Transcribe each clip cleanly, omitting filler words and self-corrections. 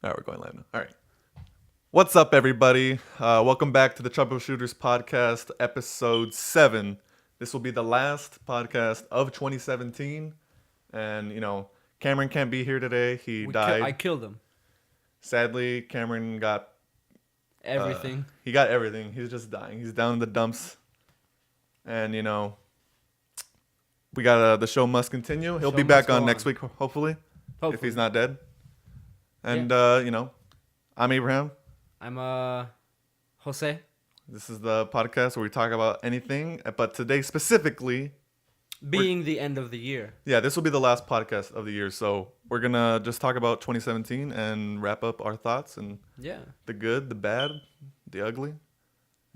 All right, we're going live now. All right. What's up, everybody? Welcome back to the Troubleshooters podcast, episode 7. This will be the last podcast of 2017. And, Cameron can't be here today. He died. I killed him. Sadly, Cameron got Everything. he got everything. He's just dying. He's down in the dumps. And, we got the show must continue. He'll be back on next week, hopefully, if he's not dead. And, I'm Abraham. I'm Jose. This is the podcast where we talk about anything, but today specifically, being the end of the year. Yeah, this will be the last podcast of the year, so we're gonna just talk about 2017 and wrap up our thoughts and the good, the bad, the ugly,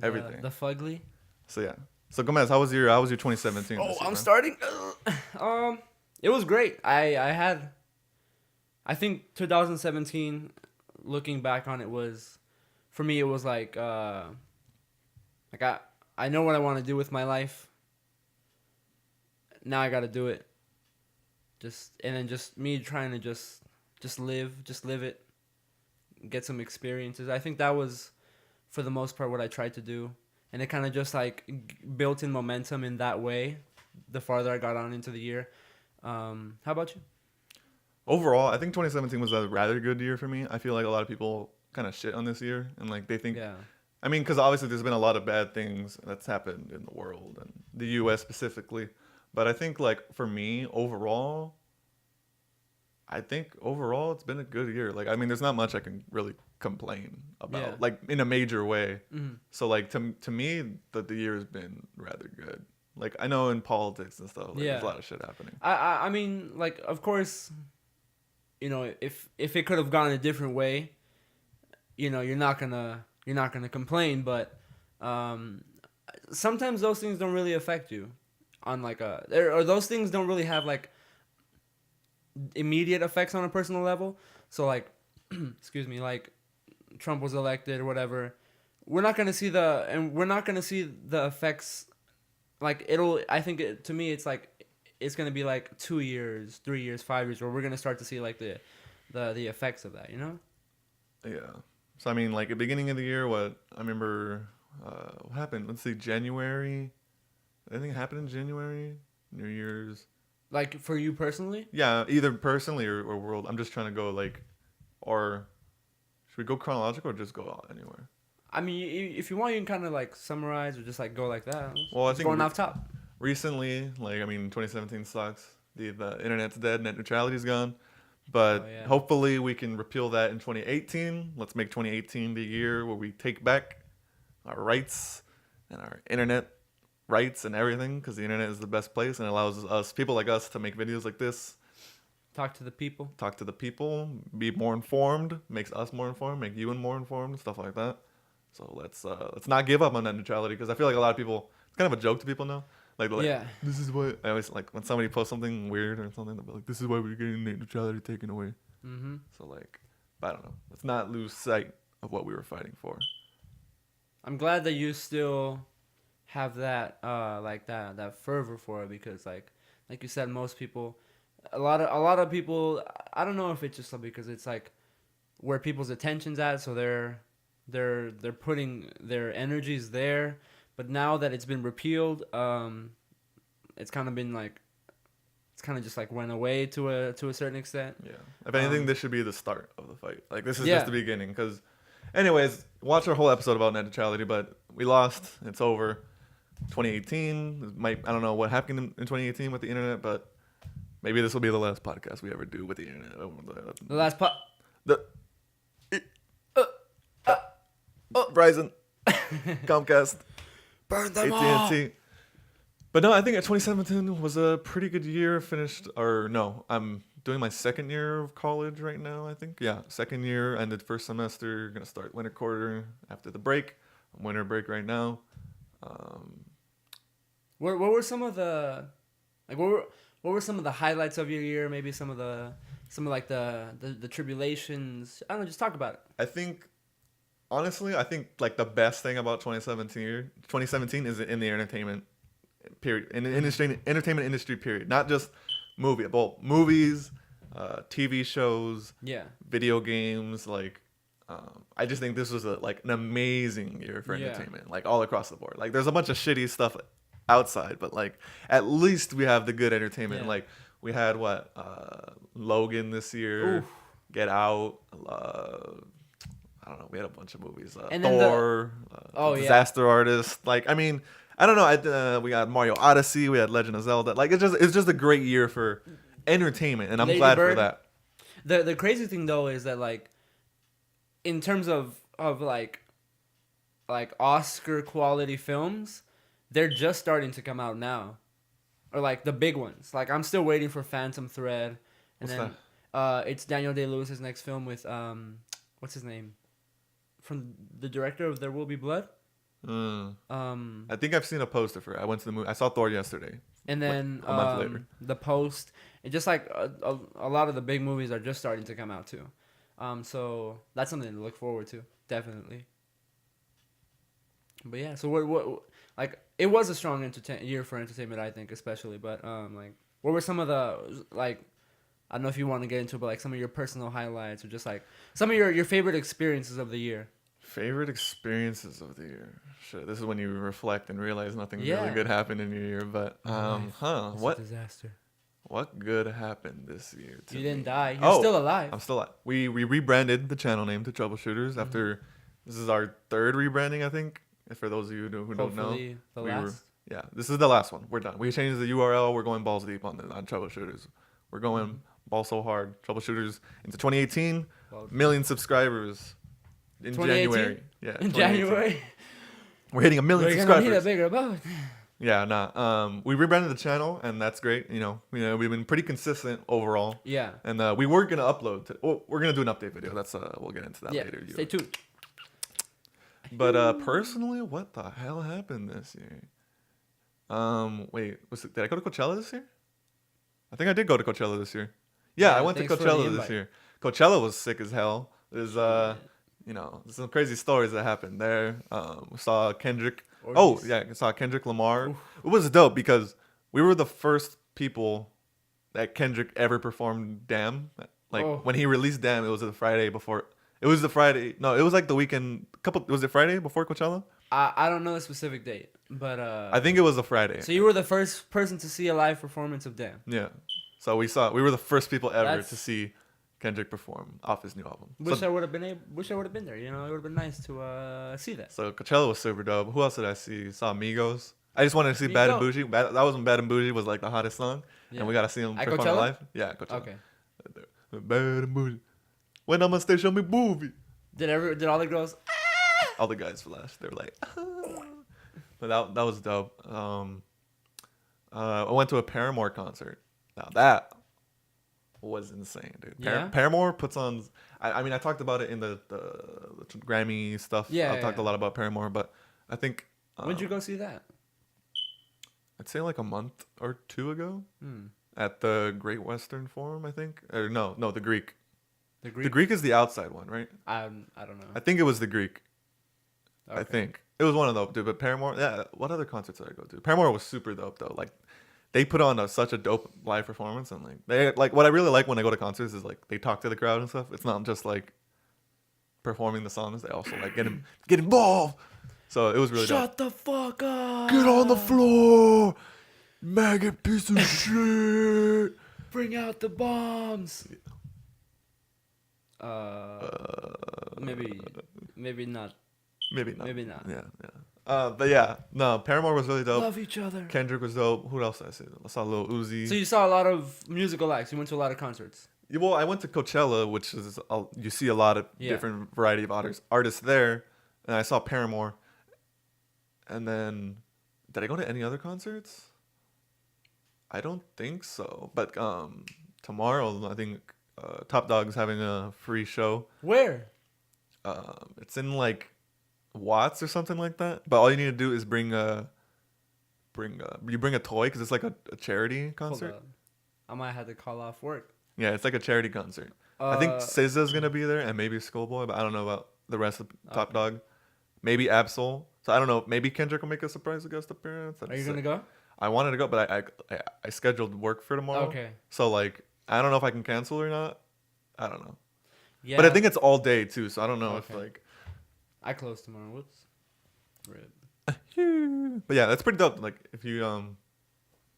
everything. The fugly. So yeah. So Gomez, how was your 2017? Oh, I'm starting. It was great. I think 2017. Looking back on it was, for me, it was like I know what I want to do with my life. Now I got to do it. Just me trying to just live it, get some experiences. I think that was, for the most part, what I tried to do, and it kind of just like built in momentum in that way. The farther I got on into the year. How about you? Overall, I think 2017 was a rather good year for me. I feel like a lot of people kind of shit on this year, and like they think, I mean, because obviously there's been a lot of bad things that's happened in the world and the U.S. specifically. But I think like for me overall, it's been a good year. Like, I mean, there's not much I can really complain about, like in a major way. Mm-hmm. So like to me, the year has been rather good. Like I know in politics and stuff, like, there's a lot of shit happening. I mean, like of course. If it could have gone a different way, you're not gonna complain. But sometimes those things don't really affect you, on like or those things don't really have like immediate effects on a personal level. So like, excuse me, like Trump was elected or whatever. We're not gonna see the effects. Like I think to me, it's like. It's gonna be like 2 years, 3 years, 5 years, where we're gonna start to see like the effects of that, Yeah. So I mean, like at the beginning of the year, what I remember, what happened? Let's see, January. Anything happened in January? New Year's. Like for you personally? Yeah, either personally or world. I'm just trying to go like, or should we go chronological or just go anywhere? I mean, if you want, you can kind of like summarize or just like go like that. Well, I think going off top. Recently, like, I mean, 2017 sucks. The internet's dead, net neutrality's gone. But hopefully we can repeal that in 2018. Let's make 2018 the year where we take back our rights and our internet rights and everything, because the internet is the best place and it allows us, people like us, to make videos like this. Talk to the people. Be more informed. Makes us more informed. Make you more informed. Stuff like that. So let's not give up on net neutrality, because I feel like a lot of people, it's kind of a joke to people now. Like, this is why I always like when somebody posts something weird or something, they'll be like, this is why we're getting net neutrality taken away. Mm-hmm. So like, I don't know. Let's not lose sight of what we were fighting for. I'm glad that you still have that that fervor for it, because like you said, most people, a lot of people, I don't know if it's just because it's like where people's attention's at, so they're putting their energies there. But now that it's been repealed, it's kind of been like, it's kind of just like went away to a certain extent. Yeah. If anything, this should be the start of the fight. Like, this is just the beginning. Because, anyways, watch our whole episode about net neutrality, but we lost. It's over. 2018 I don't know what happened in 2018 with the internet, but maybe this will be the last podcast we ever do with the internet. The last Verizon, Comcast. Burn them AT&T. all. But no, I think 2017 was a pretty good year. I'm doing my second year of college right now, I think. Yeah, second year, ended first semester, gonna start winter quarter after the break. I'm winter break right now. What were some of the what were some of the highlights of your year? Maybe some of the tribulations. I don't know, just talk about it. Honestly, I think like the best thing about 2017 is in the entertainment period, in the entertainment industry period, not just movies, TV shows, Yeah. video games. Like, I just think this was an amazing year for entertainment, like all across the board. Like, there's a bunch of shitty stuff outside, but like at least we have the good entertainment. Yeah. Like, we had Logan this year, Oof. Get Out. I don't know. We had a bunch of movies. And then Thor, Disaster Artist. Like, I mean, I don't know. We got Mario Odyssey. We had Legend of Zelda. Like, it's just a great year for entertainment, and I'm glad for that. The crazy thing though is that like, in terms of like Oscar quality films, they're just starting to come out now, or like the big ones. Like, I'm still waiting for Phantom Thread, and What's then it's Daniel Day-Lewis's next film with what's his name, from the director of There Will Be Blood. I think I've seen a poster for it. I went to the movie. I saw Thor yesterday. And then a month later. The Post. And just like a lot of the big movies are just starting to come out too. So that's something to look forward to, definitely. But yeah, so what like, it was a strong year for entertainment, I think, especially. But like, what were some of the, like, I don't know if you want to get into it, but like some of your personal highlights, or just like some of your favorite experiences of the year. Favorite experiences of the year. Shit, this is when you reflect and realize nothing really good happened in your year. But what disaster? What good happened this year? You didn't die. You're still alive. I'm still alive. We rebranded the channel name to Troubleshooters after this is our third rebranding, I think. For those of you who don't know, this is the last one. We're done. We changed the URL. We're going balls deep on Troubleshooters. We're going ball so hard. Troubleshooters into 2018. Million subscribers. In January. Yeah. In January. We're hitting 1 million subscribers. Need a bigger boat. Yeah, we rebranded the channel, and that's great. You know, we've been pretty consistent overall. Yeah. And we were gonna upload. We're gonna do an update video. That's we'll get into that later. Stay tuned. But personally, what the hell happened this year? Wait, did I go to Coachella this year? I think I did go to Coachella this year. Yeah, I went to Coachella this year. Coachella was sick as hell. There's some crazy stories that happened there. We saw Kendrick. Saw Kendrick Lamar. Oof. It was dope because we were the first people that Kendrick ever performed Damn. Like, when he released Damn, it was the Friday before. It was the Friday. No, it was like the weekend. Was it Friday before Coachella? I don't know the specific date, but I think it was a Friday. So you were the first person to see a live performance of Damn. Yeah. So we were the first people ever to see Kendrick perform off his new album. Wish I would have been there. You know, it would have been nice to see that. So Coachella was super dope. Who else did I see? Saw Migos. I just wanted to see Bad and Bougie. That was when Bad and Bougie was like the hottest song, and we got to see him perform live. Yeah, Coachella. Okay. Bad and Bougie. When I'm on stage, show me movie. Did all the girls? All the guys flashed. They were like, but that was dope. I went to a Paramore concert. Now that was insane, dude. Paramore puts on. I mean, I talked about it in the Grammy stuff. Yeah, I talked a lot about Paramore, but I think. When'd you go see that? I'd say like a month or two ago at the Great Western Forum, I think. Or no, the Greek. The Greek is the outside one, right? I don't know. I think it was the Greek. Okay. I think it was one of those, dude. But Paramore, yeah. What other concerts did I go to? Paramore was super dope though. Like, they put on such a dope live performance, and what I really like when I go to concerts is like they talk to the crowd and stuff. It's not just like performing the songs; they also like get involved. So it was really dope. Shut the fuck up! Get on the floor, maggot piece of shit! Bring out the bombs. Maybe not. Yeah. But yeah, no, Paramore was really dope. Love each other. Kendrick was dope. Who else did I see? I saw Lil Uzi. So you saw a lot of musical acts. You went to a lot of concerts. Yeah, well, I went to Coachella, which is you see a lot of different variety of artists there, and I saw Paramore. And then, did I go to any other concerts? I don't think so. But tomorrow, I think Top Dog's having a free show. Where? It's in like Watts or something like that. But all you need to do is bring a toy because it's like a charity concert. Hold on. I might have to call off work. Yeah, it's like a charity concert. I think SZA's gonna be there and maybe Schoolboy, but I don't know about the rest of Top Dog. Maybe Absol. So I don't know. Maybe Kendrick will make a surprise guest appearance. Are you gonna go? I wanted to go, but I scheduled work for tomorrow. Okay. So like I don't know if I can cancel or not. I don't know. Yeah. But I think it's all day too, so I don't know if like. I close tomorrow. Whoops. Rip. But yeah, that's pretty dope. Like if you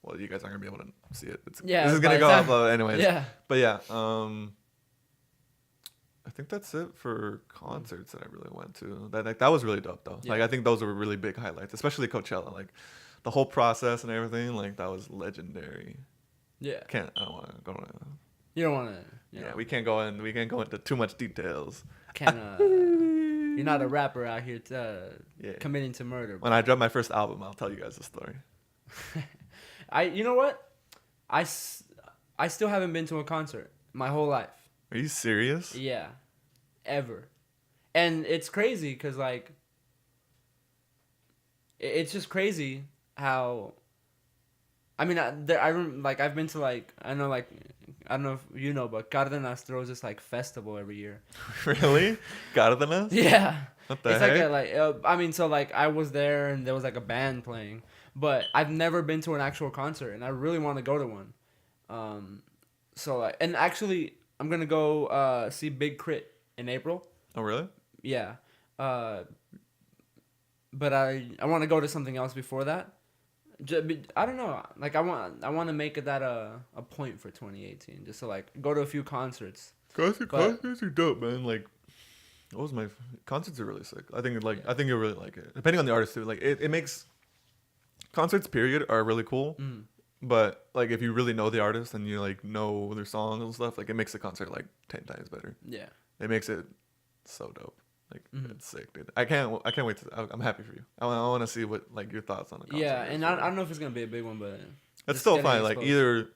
well, you guys aren't gonna be able to see it. This is gonna go upload anyways. Yeah. But yeah, I think that's it for concerts that I really went to. That was really dope though. Yeah. Like I think those were really big highlights, especially Coachella. Like the whole process and everything. Like that was legendary. Yeah. I don't want to go. You don't want to. Yeah, we can't go into too much details. You're not a rapper out here committing to murder. When I drop my first album, I'll tell you guys the story. You know what? I still haven't been to a concert my whole life. Are you serious? Yeah, ever. And it's crazy because like, it's just crazy how. I mean, I've been to like I don't know if you know, but Cardenas throws this like festival every year. Really? Cardenas? Yeah. What the heck? Like so like I was there and there was like a band playing, but I've never been to an actual concert and I really want to go to one. So like, and actually I'm gonna go see Big Crit in April. Oh really? Yeah. But I want to go to something else before that. I don't know. Like I want to make that a point for 2018, just to like go to a few concerts. Concerts are dope, man. Like, what was my concerts are really sick. I think you'll really like it. Depending on the artist too. Like it makes concerts period are really cool. Mm. But like if you really know the artist and you like know their songs and stuff, like it makes the concert like 10 times better. Yeah. It makes it so dope. Like it's sick, dude. I can't wait to. I'm happy for you. I want to see what like your thoughts on the concert. Yeah, and I don't know if it's gonna be a big one, but that's still fine. Like either, and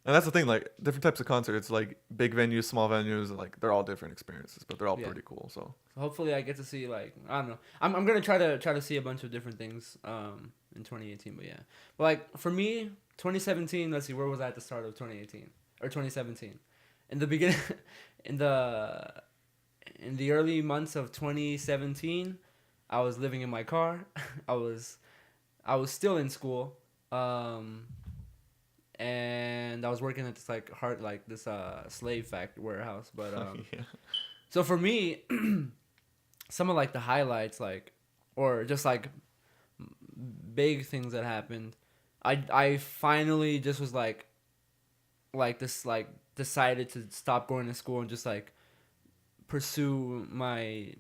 that's the thing. Like different types of concerts, like big venues, small venues, like they're all different experiences, but they're all pretty cool. So hopefully I get to see like I don't know. I'm gonna try to see a bunch of different things in 2018. But yeah, but like for me, 2017. Let's see, where was I at the start of 2018 or 2017? In the beginning, in the early months of 2017, I was living in my car. I was still in school, and I was working at this slave factory warehouse. But yeah. So for me, some of like the highlights, like, or just like big things that happened, I finally just was like this like decided to stop going to school and just like pursue my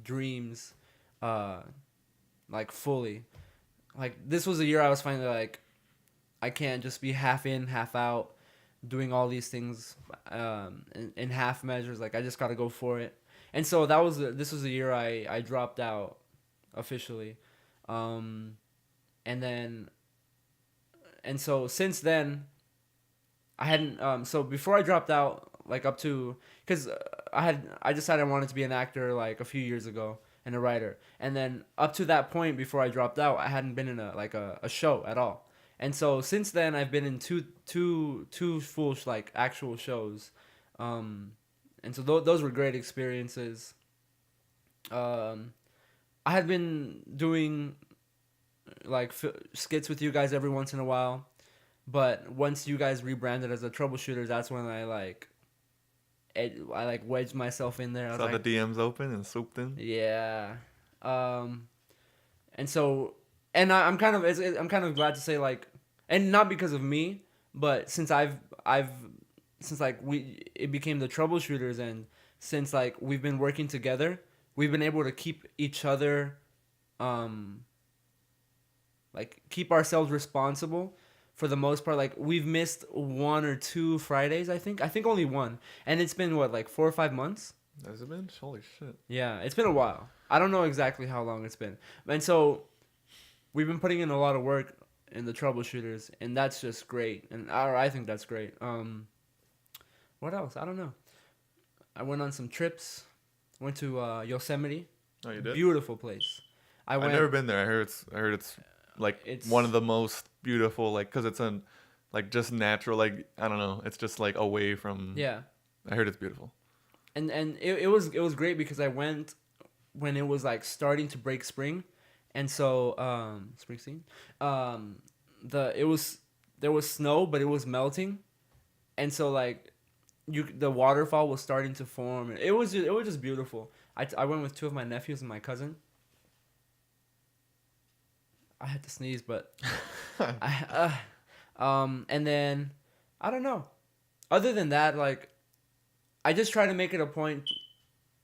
dreams like fully. Like this was a year I was finally like I can't just be half in half out doing all these things in half measures. Like I just got to go for it. And so this was the year I dropped out officially. And so since then I hadn't so before I dropped out, like up to, because I decided I wanted to be an actor like a few years ago and a writer, and then up to that point before I dropped out, I hadn't been in a show at all, and so since then I've been in two full like actual shows, and so those were great experiences. I had been doing like skits with you guys every once in a while, but once you guys rebranded as the Troubleshooters, that's when I wedged myself in there. Saw the DMs open and swooped in. Yeah, and so, and I'm kind of glad to say like, and not because of me, but since it became the Troubleshooters, and since like we've been working together, we've been able to keep each other, like keep ourselves responsible. For the most part, like we've missed 1 or 2 Fridays, I think only one, and it's been what, like 4 or 5 months. Has it been? Holy shit. Yeah, it's been a while. I don't know exactly how long it's been, and so we've been putting in a lot of work in the Troubleshooters, and that's just great, and I think that's great. What else? I don't know. I went on some trips. Went to Yosemite. Oh, you did? Beautiful place. I've never been there. I heard it's like it's one of the most beautiful, like, because it's like just natural, like I don't know, it's just like away from. Yeah, I heard it's beautiful. And it was great because I went when it was like starting to break spring, and so Springsteen, there was snow, but it was melting, and so like the waterfall was starting to form. It was just beautiful. I went with two of my nephews and my cousin. I had to sneeze, but and then I don't know. Other than that, like I just try to make it a point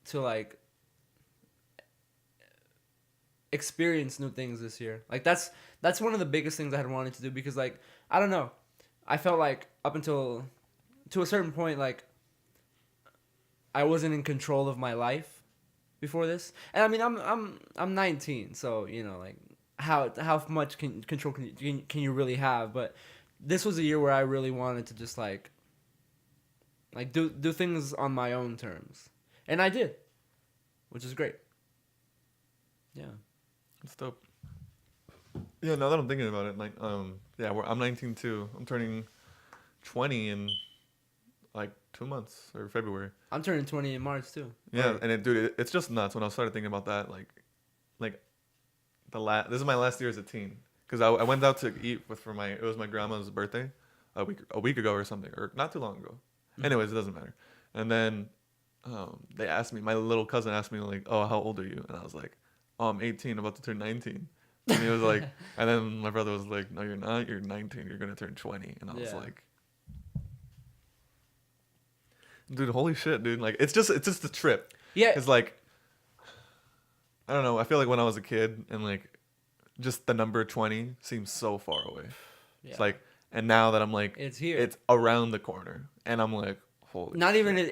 to like experience new things this year. Like that's one of the biggest things I had wanted to do because like I don't know. I felt like up until to a certain point like I wasn't in control of my life before this. And I mean I'm 19, so you know like how much control can you really have? But this was a year where I really wanted to just like do things on my own terms. And I did, which is great. Yeah. It's dope. Yeah, now that I'm thinking about it, like, yeah, I'm 19 too. I'm turning 20 in like 2 months or February. I'm turning 20 in March too. Yeah, and it's just nuts when I started thinking about that. Like this is my last year as a teen because I went out to eat it was my grandma's birthday a week ago or something, or not too long ago. Mm-hmm. Anyways, it doesn't matter. And then they asked me, my little cousin asked me like, "Oh, how old are you?" And I was like, "Oh, I'm 18, about to turn 19." And he was like, and then my brother was like, "No, you're not. You're 19. You're gonna turn 20." And I was like, "Dude, holy shit, dude! Like, it's just a trip." Yeah. It's like, I don't know. I feel like when I was a kid and like, just the number 20 seems so far away. Yeah. It's like, and now that I'm like, it's here. It's around the corner, and I'm like, holy. Not shit. Even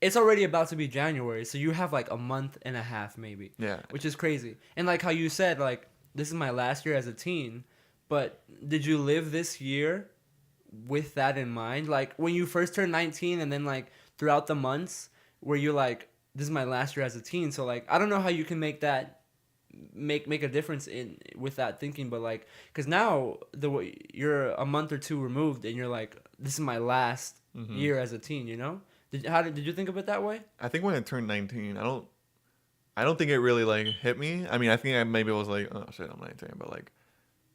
it's already about to be January, so you have like a month and a half maybe. Yeah. Which is crazy. And like how you said, like this is my last year as a teen, but did you live this year with that in mind? Like when you first turned 19 and then like throughout the months where you're like, this is my last year as a teen, so like I don't know how you can make that make a difference in with that thinking, but like because now you're a month or two removed and you're like, this is my last year as a teen, you know? Did you think of it that way? I think when I turned 19, I don't think it really like hit me. I mean, I think I maybe was like, oh shit, I'm 19, but like,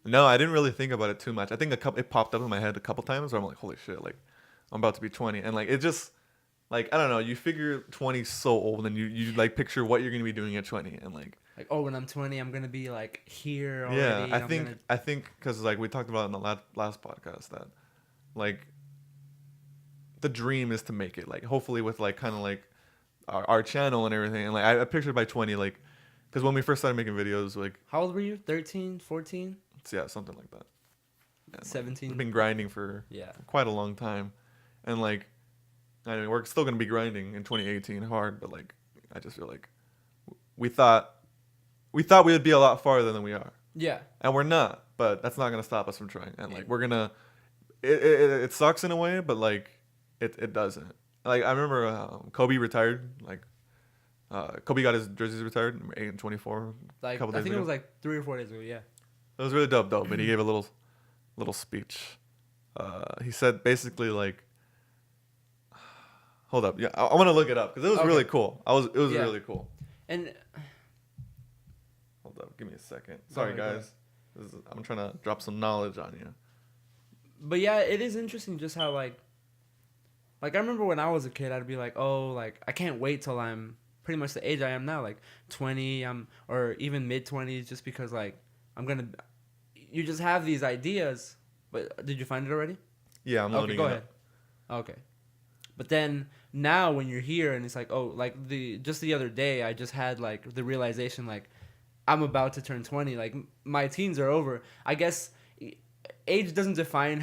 no, I didn't really think about it too much. I think it popped up in my head a couple times where I'm like, holy shit, like I'm about to be 20, and like it just like I don't know, you figure 20 so old, and you like picture what you're gonna be doing at 20, and like oh, when I'm 20, I'm gonna be like here already. Yeah, I think because like we talked about in the last podcast that like the dream is to make it, like hopefully with like kind of like our channel and everything, and like I pictured by 20, like because when we first started making videos, like how old were you? 13, 14? Yeah, something like that. And 17. We've been grinding for quite a long time, and like I mean we're still gonna be grinding in 2018 hard, but like I just feel like we thought we would be a lot farther than we are. Yeah. And we're not, but that's not gonna stop us from trying. And like we're gonna, it sucks in a way, but like it doesn't. Like I remember Kobe retired. Like Kobe got his jerseys retired in 24. Like a couple days I think ago. it was like 3 or 4 days ago. Yeah. It was really dope, and he gave a little speech. He said basically like, hold up, yeah, I want to look it up because it was really cool. It was really cool. And hold up, give me a second. Sorry, guys. I'm trying to drop some knowledge on you. But yeah, it is interesting just how like I remember when I was a kid, I'd be like, oh, like I can't wait till I'm pretty much the age I am now, like 20, or even mid-20s, just because like you just have these ideas. But did you find it already? Yeah, I'm loading it. Go ahead. Okay. But then now when you're here and it's like, oh, like just the other day I just had like the realization like I'm about to turn 20, like my teens are over. I guess age doesn't define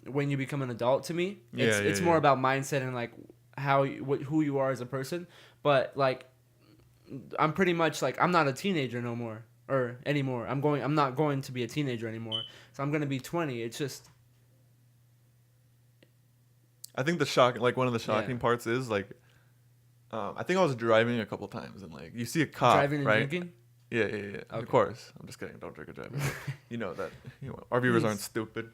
when you become an adult to me. It's more about mindset and like who you are as a person. But like I'm pretty much like I'm not a teenager no more or anymore. I'm not going to be a teenager anymore. So I'm going to be 20. It's just I think one of the shocking parts is like I think I was driving a couple times and like you see a cop driving and right? drinking? Yeah. Okay. Of course. I'm just kidding. Don't drink and drive. You know that. Our viewers aren't stupid.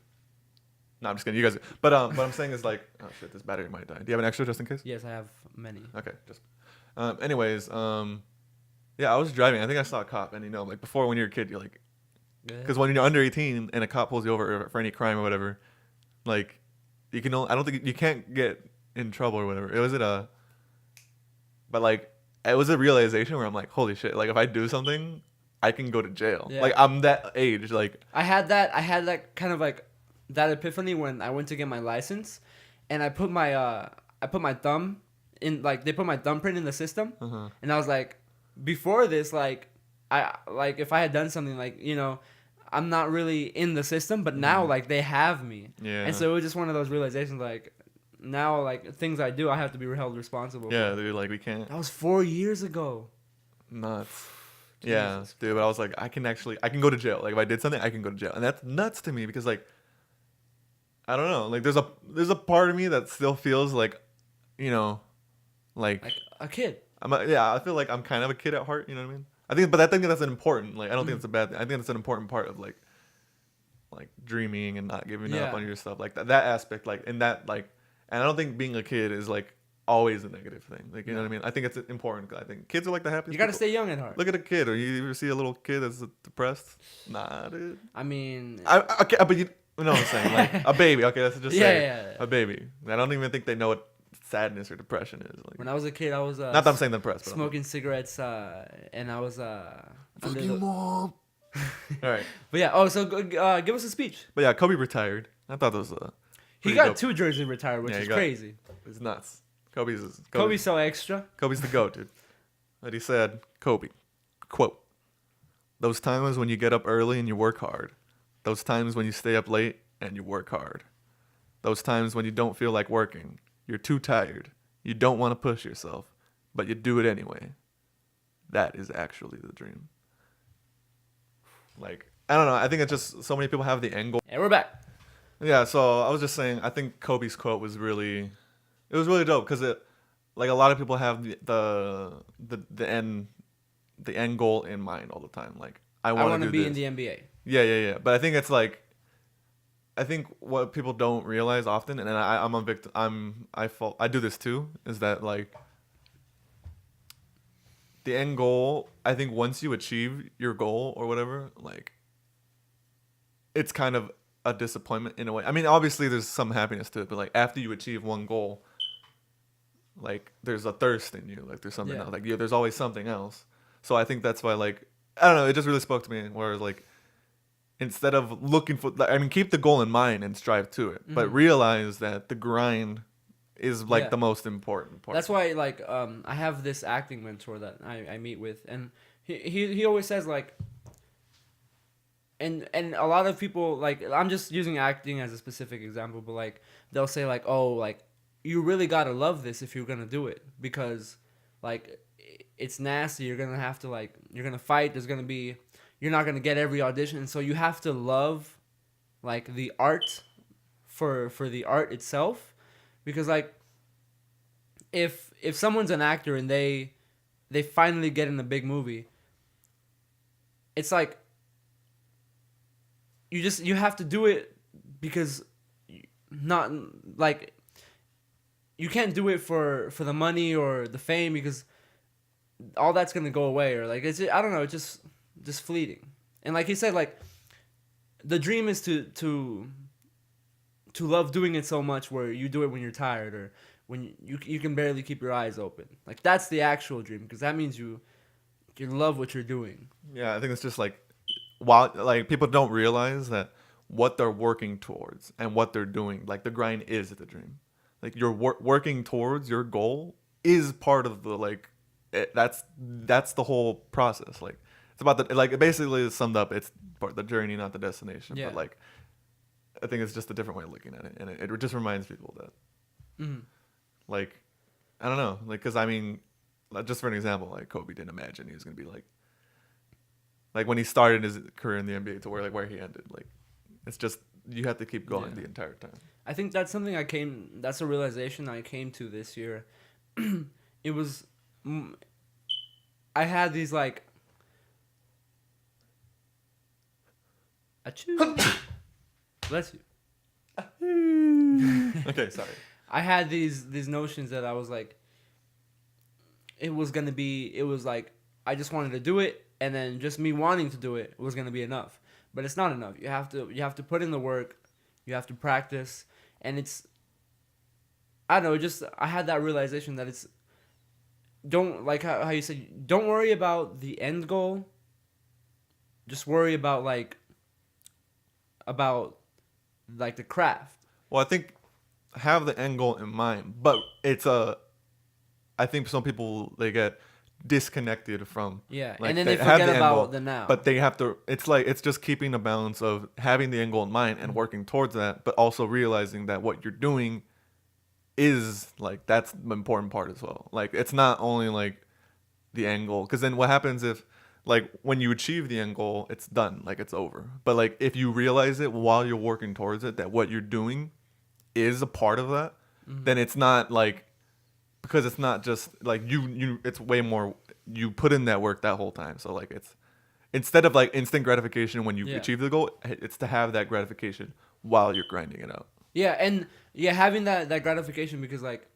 No, I'm just kidding. You guys. But what I'm saying is like, oh shit, this battery might die. Do you have an extra just in case? Yes, I have many. Okay. Just. Anyways, yeah, I was driving. I think I saw a cop, and like before when you're a kid, you're like, because when you're under 18 and a cop pulls you over for any crime or whatever, like you can only, I don't think you can't get in trouble or whatever. It was but like it was a realization where I'm like, holy shit! Like if I do something, I can go to jail. Yeah. Like I'm that age. Like I had that kind of like that epiphany when I went to get my license, and I put my thumb in, like they put my thumbprint in the system, and I was like, before this, like I like if I had done something like, you know, I'm not really in the system, but now like they have me. Yeah. And so it was just one of those realizations, like now like things I do I have to be held responsible yeah, for. dude. Like we can't. That was 4 years ago. Nuts. Yeah, dude. But I was like, I can go to jail. Like if I did something, I can go to jail, and that's nuts to me because like, I don't know. Like there's a part of me that still feels like, you know, like a kid. I feel like I'm kind of a kid at heart. You know what I mean? I think that's an important. Like I don't think it's a bad thing. I think it's an important part of like dreaming and not giving up on your stuff. Like that aspect. Like in that like, and I don't think being a kid is like always a negative thing. Like you know what I mean? I think it's important. I think kids are like the happiest. You gotta people. stay young at heart. Look at a kid, or you ever see a little kid that's depressed? Nah, dude. I mean, okay, but you know what I'm saying? Like a baby. Okay, let's just say a baby. I don't even think they know what sadness or depression is. Like when I was a kid, I was not that I'm saying depressed, but smoking cigarettes, and I was fuck you, mom. All right, but yeah. So give us a speech. But yeah, Kobe retired. I thought that was he got dope. 2 jerseys retired, which is crazy. It's nuts. Kobe's so extra. Kobe's the GOAT, dude. But he said, Kobe, quote, "Those times when you get up early and you work hard. Those times when you stay up late and you work hard. Those times when you don't feel like working. You're too tired. You don't want to push yourself, but you do it anyway. That is actually the dream." Like, I don't know. I think it's just so many people have the angle. And we're back. Yeah, so I was just saying, I think Kobe's quote was really dope because it, like, a lot of people have the end goal in mind all the time. Like, I want to be in the NBA. Yeah. But I think it's like, I think what people don't realize often, and I'm a victim. I do this too. Is that like the end goal? I think once you achieve your goal or whatever, like, it's kind of a disappointment in a way. I mean, obviously there's some happiness to it, but like after you achieve one goal, like there's a thirst in you, like there's something else, like there's always something else. So I think that's why, like, I don't know, it just really spoke to me. Whereas like instead of looking for, I mean, keep the goal in mind and strive to it, but realize that the grind is like the most important part. That's why like I have this acting mentor that I meet with, and he always says like. And a lot of people, like, I'm just using acting as a specific example, but like they'll say like, oh, like you really gotta love this if you're gonna do it, because like it's nasty. You're gonna have to like, you're gonna fight. You're not gonna get every audition, so you have to love like the art for the art itself, because like if someone's an actor and they finally get in a big movie, it's like. You have to do it because not like you can't do it for the money or the fame, because all that's gonna go away, or like I don't know, it's just fleeting. And like he said, like the dream is to love doing it so much where you do it when you're tired or when you can barely keep your eyes open. Like that's the actual dream, because that means you love what you're doing. Yeah, I think it's just like. While like people don't realize that what they're working towards and what they're doing, like the grind is the dream. Like you're working towards your goal is part of the like that's the whole process. Like it's about the like basically it's summed up. It's part the journey, not the destination. Yeah. But like I think it's just a different way of looking at it, and it just reminds people of that. Like I don't know, like because I mean, just for an example, like Kobe didn't imagine he was gonna be like when he started his career in the NBA to where he ended. Like, it's just, you have to keep going the entire time. I think that's something that's a realization I came to this year. It was, I had these like, achoo. Bless you. Okay, sorry. I had these notions that I was like, it was like, I just wanted to do it. And then just me wanting to do it was going to be enough. But it's not enough. You have to put in the work. You have to practice. And I don't know, just I had that realization that it's don't like how you said don't worry about the end goal. Just worry about like the craft. Well, I think have the end goal in mind, but I think some people they get disconnected from Yeah, like and then they they have forget the end about goal, the now. but they have to. It's like it's just keeping a balance of having the end goal in mind and working towards that, but also realizing that what you're doing is like that's the important part as well. Like it's not only like the end goal, because then what happens if like when you achieve the end goal, it's done, like it's over. But like if you realize it while you're working towards it, that what you're doing is a part of that, then it's not like because it's not just like you it's way more you put in that work that whole time. So like it's instead of like instant gratification when you Yeah. achieve the goal, it's to have that gratification while you're grinding it out. Yeah, and yeah, having that gratification because like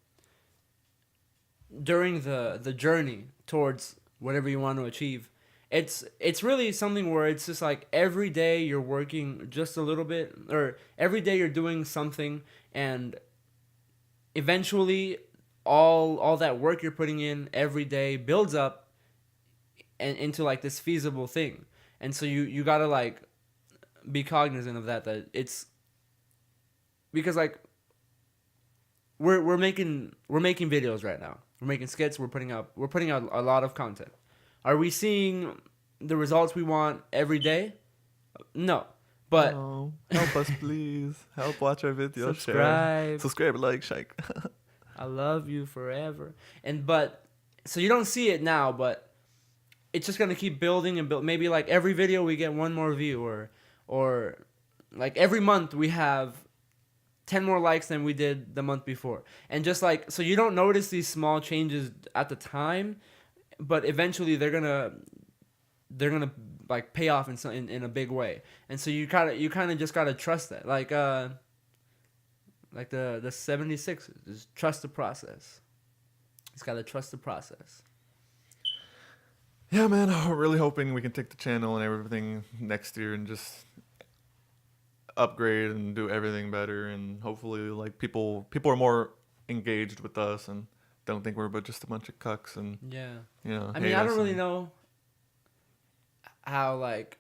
during the journey towards whatever you want to achieve, it's really something where it's just like every day you're working just a little bit or every day you're doing something and eventually all that work you're putting in every day builds up and into like this feasible thing. And so you got to like be cognizant of that it's because like we're making videos right now. We're making skits. We're putting out a lot of content. Are we seeing the results we want every day? No, but no, help us please. Help watch our videos. subscribe. Subscribe, like, shake. I love you forever. And but so you don't see it now, but it's just gonna keep building and build. Maybe like every video we get one more view, or like every month we have 10 more likes than we did the month before. And just like so you don't notice these small changes at the time, but eventually they're gonna like pay off in a big way. And so you kind of just gotta trust that. Like the 76ers, just trust the process. It's gotta trust the process. Yeah, man, I'm really hoping we can take the channel and everything next year and just upgrade and do everything better, and hopefully like people are more engaged with us and don't think we're but just a bunch of cucks and Yeah. you know. I mean, I don't really know how like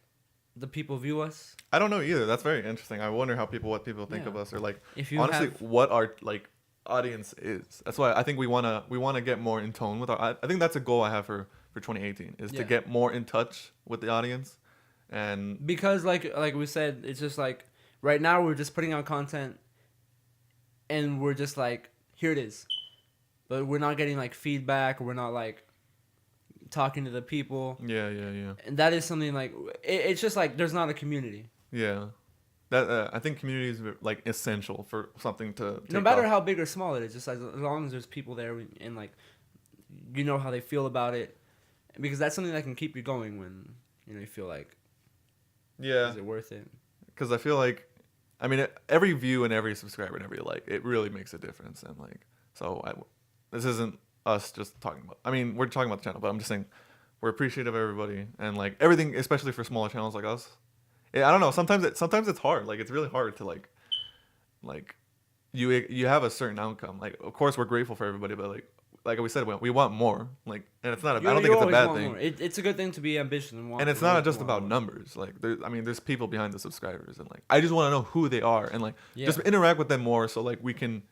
the people view us. I don't know either. That's very interesting. I wonder what people think Yeah. of us, or like If you honestly have, what our like audience is. That's why I think we wanna get more in tone with our. I think that's a goal I have for 2018 is to Yeah. get more in touch with the audience, and because like we said, it's just like right now we're just putting out content, and we're just like here it is, but we're not getting like feedback. Or we're not like talking to the people. yeah. And that is something like it's just like there's not a community. Yeah, that I think community is like essential for something to. No matter how big or small it is, just as long as there's people there and like you know how they feel about it, because that's something that can keep you going when you feel like yeah, is it worth it? because I feel like, I mean, every view and every subscriber and every like, it really makes a difference. And like, so this isn't us just talking about. I mean, we're talking about the channel, but I'm just saying we're appreciative of everybody and like everything, especially for smaller channels like us. I don't know. Sometimes it's hard. Like it's really hard to like you have a certain outcome. Like of course we're grateful for everybody, but like we said, we want more. Like, and it's not. I don't think it's a bad thing. It's a good thing to be ambitious and want. And it's not just about numbers. Like, there's people behind the subscribers, and like, I just want to know who they are, and like, just interact with them more, so like we can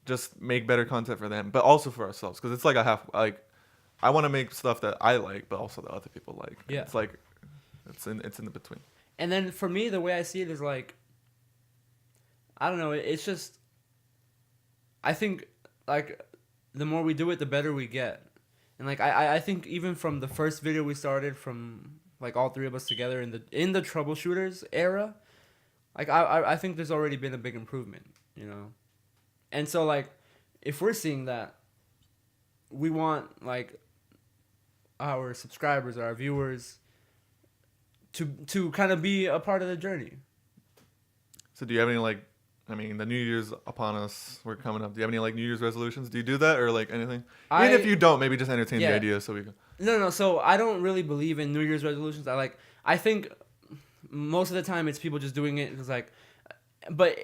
just make better content for them, but also for ourselves, because it's like I want to make stuff that I like, but also that other people like. Yeah. It's like, it's in the between. And then for me, the way I see it is like, I don't know. It's just, I think like, the more we do it, the better we get. And like I think even from the first video we started, from like all three of us together in the Troubleshooters era, like I think there's already been a big improvement, And so like if we're seeing that, we want like our subscribers or our viewers to kind of be a part of the journey. So do you have any like, I mean, the New Year's upon us, we're coming up. Do you have any like New Year's resolutions? Do you do that or like anything? Even if you don't, maybe just entertain the idea so we can. No. So I don't really believe in New Year's resolutions. I think most of the time it's people just doing it because like, but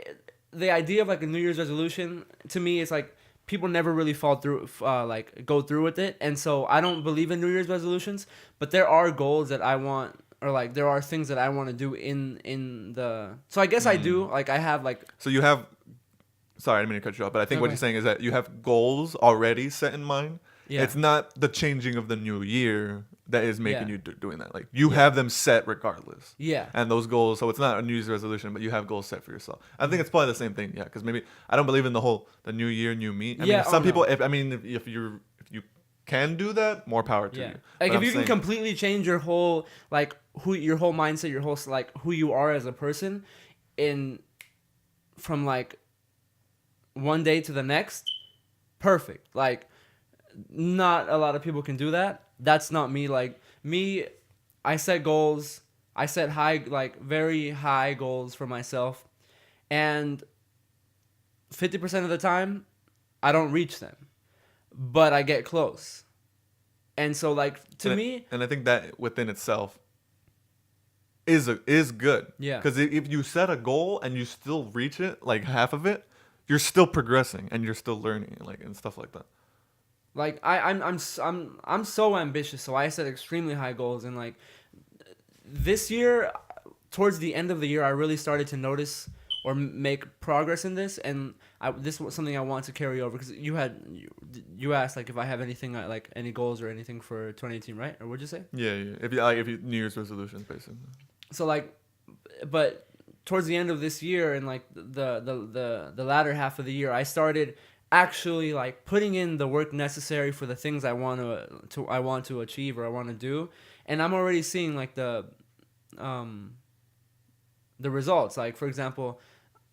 the idea of like a New Year's resolution to me is like people never really fall through like go through with it, and so I don't believe in New Year's resolutions, but there are goals that I want, or like there are things that I want to do in the, so I guess I do, like I have like, so you have, sorry, I didn't mean to cut you off, but I think what you're saying is that you have goals already set in mind. Yeah. It's not the changing of the new year that is making you doing that. Like you have them set regardless. Yeah. And those goals, so it's not a New Year's resolution, but you have goals set for yourself. I think it's probably the same thing. Yeah, because maybe I don't believe in the new year, new me. I mean, some people. If you can do that, more power to you. Like if you can completely change your whole like your whole mindset, your whole like who you are as a person, from like one day to the next, perfect. Like not a lot of people can do that. That's not me. Like me, I set goals. I set very high goals for myself, and 50% of the time, I don't reach them, but I get close. And so, like to me, and I think that within itself is good. Yeah. Because if you set a goal and you still reach it, like half of it, you're still progressing and you're still learning, like and stuff like that. Like I'm so ambitious, so I set extremely high goals, and like this year, towards the end of the year, I really started to notice or make progress in this, and this was something I want to carry over, because you asked like if I have anything like any goals or anything for 2018, right? Or what'd you say? Yeah. If you New Year's resolutions, basically. So like, but towards the end of this year and like the latter half of the year, I started actually like putting in the work necessary for the things I want to achieve or I want to do, and I'm already seeing like the results. Like for example,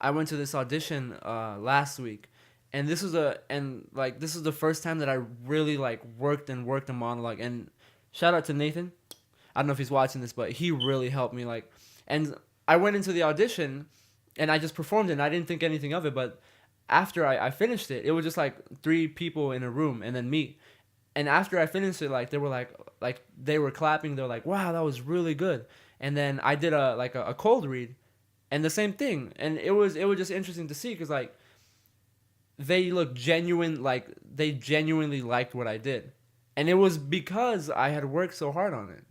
I went to this audition last week, and this was the first time that I really like worked a monologue. And shout out to Nathan. I don't know if he's watching this, but he really helped me. Like, and I went into the audition, and I just performed it, and I didn't think anything of it, but after I finished it, it was just like 3 people in a room and then me. And after I finished it, like they were like they were clapping. They're like, "Wow, that was really good." And then I did a cold read, and the same thing. And it was just interesting to see, because like they looked genuine, like they genuinely liked what I did, and it was because I had worked so hard on it.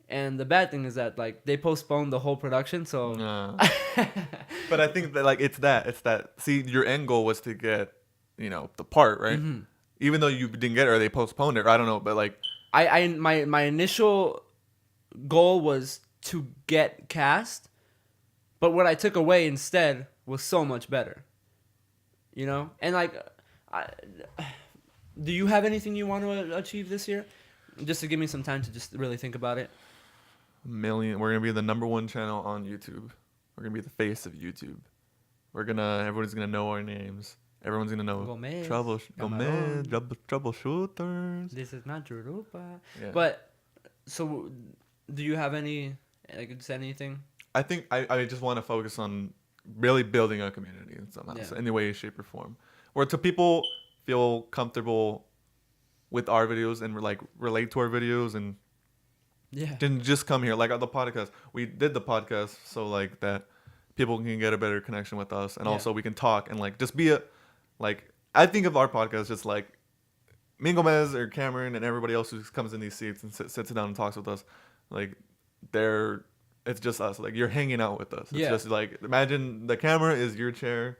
And the bad thing is that like they postponed the whole production, so. But I think that like it's that. See, your end goal was to get, the part, right? Mm-hmm. Even though you didn't get it, or they postponed it, or I don't know, but like. My initial goal was to get cast, but what I took away instead was so much better. And like, do you have anything you want to achieve this year? Just to give me some time to just really think about it. We're gonna be the #1 channel on YouTube. We're gonna be the face of YouTube. Everyone's gonna know our names. Everyone's gonna know Troubleshooters. This is not Jurupa. Yeah. But so, do you have any anything? I think I just want to focus on really building a community in somehow, so any way, shape, or form, where to people feel comfortable with our videos and like relate to our videos and. Yeah. Didn't just come here like on the podcast. We did the podcast so like that people can get a better connection with us, and also we can talk and like just be I think of our podcast just like me and Gomez or Cameron and everybody else who comes in these seats and sits down and talks with us. Like it's just us. Like you're hanging out with us. It's just like imagine the camera is your chair.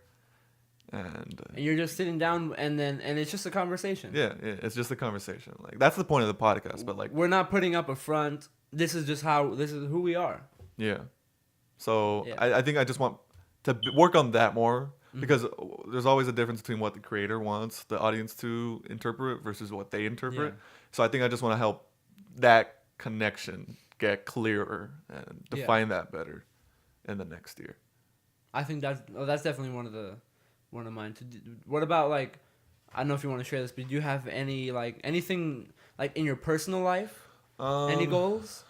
And you're just sitting down, and it's just a conversation. Yeah, it's just a conversation. Like that's the point of the podcast. But like we're not putting up a front. This is who we are. Yeah. So I think I just want to work on that more, because there's always a difference between what the creator wants the audience to interpret versus what they interpret. Yeah. So I think I just want to help that connection get clearer and define that better in the next year. I think that's definitely one of mine. What about like, I don't know if you want to share this, but do you have anything like in your personal life? Any goals?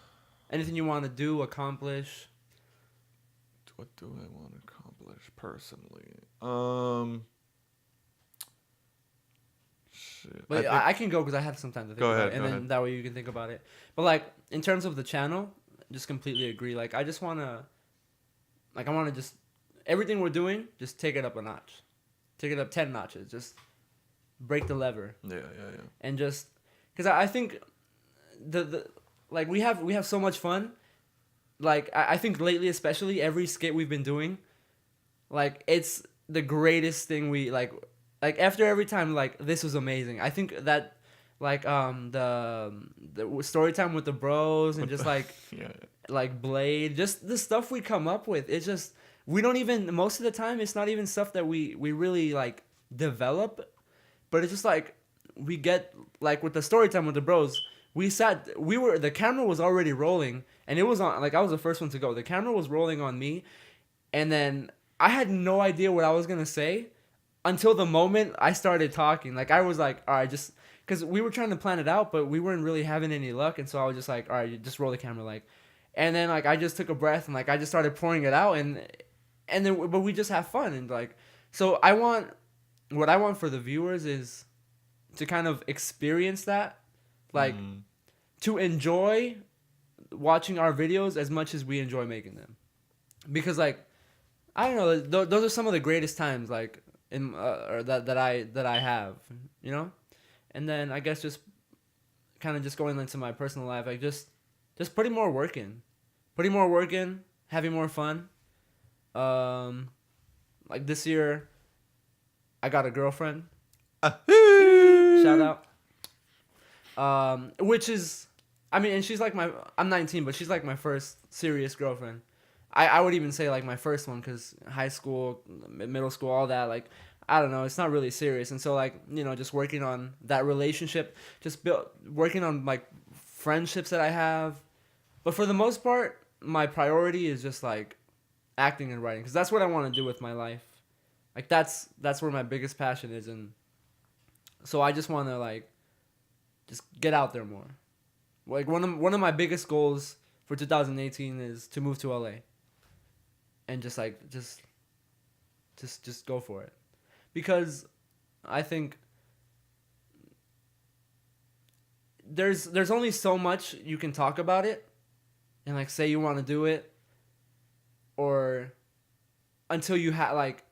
Anything you want to do, accomplish? What do I want to accomplish personally? Shit. But I can go because I have some time to think about it, and then that way you can think about it. But like in terms of the channel, just completely agree. Like I just want to, I want to just everything we're doing, just take it up a notch, take it up 10 notches, just break the lever. Yeah. And just because I think the like we have so much fun. Like I think lately, especially every skit we've been doing, like it's the greatest thing we like after every time, like this was amazing. I think that like the story time with the bros and just like like Blade, just the stuff we come up with, it's just we don't even, most of the time it's not even stuff that we really like develop, but it's just like we get like with the story time with the bros, the camera was already rolling and it was on, like I was the first one to go, the camera was rolling on me, and then I had no idea what I was gonna say until the moment I started talking. Like I was like, all right, just because we were trying to plan it out, but we weren't really having any luck, and so I was just like, all right, just roll the camera, like, and then like I just took a breath and like I just started pouring it out, and then but we just have fun, and like, so what I want for the viewers is to kind of experience that, like to enjoy watching our videos as much as we enjoy making them, because like I don't know, those are some of the greatest times like in or that I have, you know. And then I guess just kind of just going into my personal life, like just putting more work in, having more fun. Like this year, I got a girlfriend. Shout out. Which is, I mean, and she's like I'm 19, but she's like my first serious girlfriend. I would even say like my first one, because high school, middle school, all that, like, I don't know, it's not really serious. And so like, you know, just working on that relationship, working on like friendships that I have. But for the most part, my priority is just like acting and writing, because that's what I want to do with my life. Like that's where my biggest passion is. And so I just want to like just get out there more. Like one of my biggest goals for 2018 is to move to LA. And just go for it. Because I think there's only so much you can talk about it and like say you want to do it, or until you have like,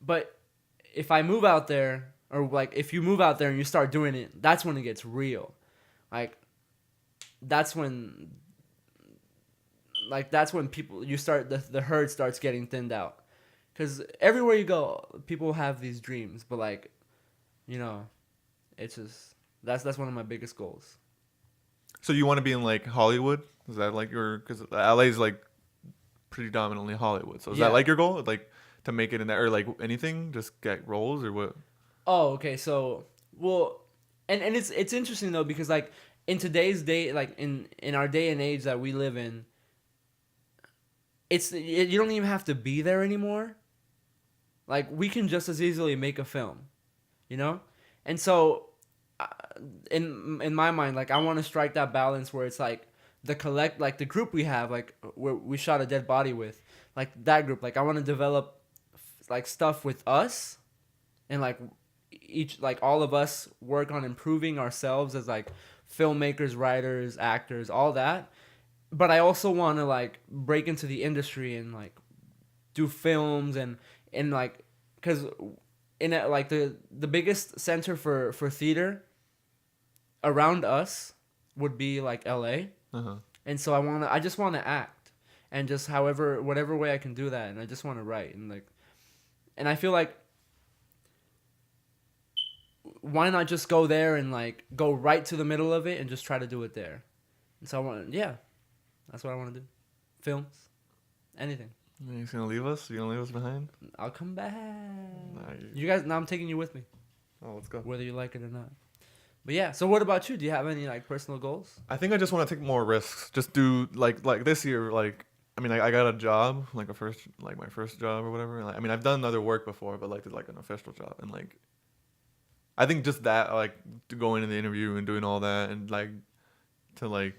but if I move out there, or like if you move out there and you start doing it, that's when it gets real. Like that's when people, you start, the herd starts getting thinned out. Because everywhere you go, people have these dreams, but like, you know, it's just, that's one of my biggest goals. So you want to be in like Hollywood? Is that like because LA is like predominantly Hollywood. So is that like your goal? Like to make it in there, or like anything, just get roles or what? Oh, okay. So, well, and it's interesting though, because like in today's day, like in our day and age that we live in, you don't even have to be there anymore. Like we can just as easily make a film, you know? And so in my mind, like I want to strike that balance where it's like the group we have, like where we shot a dead body with, like that group, like I want to develop like stuff with us, and like all of us work on improving ourselves as like filmmakers, writers, actors, all that. But I also want to like break into the industry and like do films and like, because in like the biggest center for theater around us would be like LA. And so I just want to act, and just whatever way I can do that, and I just want to write, and like, and I feel like why not just go there and like go right to the middle of it and just try to do it there. And so that's what I want to do. Films. Anything. You're just going to leave us? You're going to leave us behind? I'll come back. Now I'm taking you with me. Oh, let's go. Whether you like it or not. But yeah, so what about you? Do you have any like personal goals? I think I just want to take more risks. Just do like this year, like, I mean, I got a job, like my first job or whatever. Like, I mean, I've done other work before, but like an official job. And like, I think just that, like going in the interview and doing all that, and like to like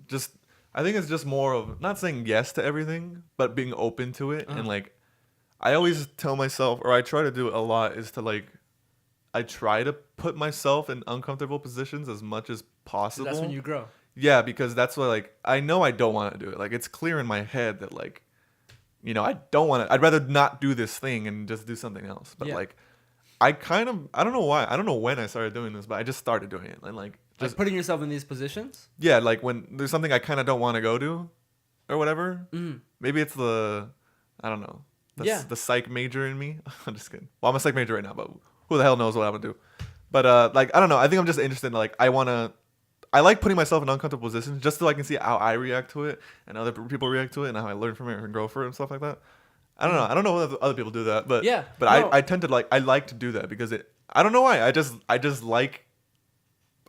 just, I think it's just more of not saying yes to everything, but being open to it. And like, I always tell myself, or I try to do it a lot, is to like, I try to put myself in uncomfortable positions as much as possible. That's when you grow. Yeah, because that's what, like, I know I don't want to do it. Like, it's clear in my head that like you know, I don't want to. I'd rather not do this thing and just do something else. But like, I don't know why. I don't know when I started doing this, but I just started doing it and like just putting yourself in these positions. Yeah, like when there's something I kind of don't want to go to, or whatever. Maybe it's I don't know. The psych major in me. I'm just kidding. Well, I'm a psych major right now, but who the hell knows what I'm gonna do? But like I don't know. I think I'm just interested in like I like putting myself in uncomfortable positions just so I can see how I react to it and other people react to it and how I learn from it and grow from it and stuff like that. I don't know. I don't know whether other people do that, but I tend to I like to do that because I don't know why. I just like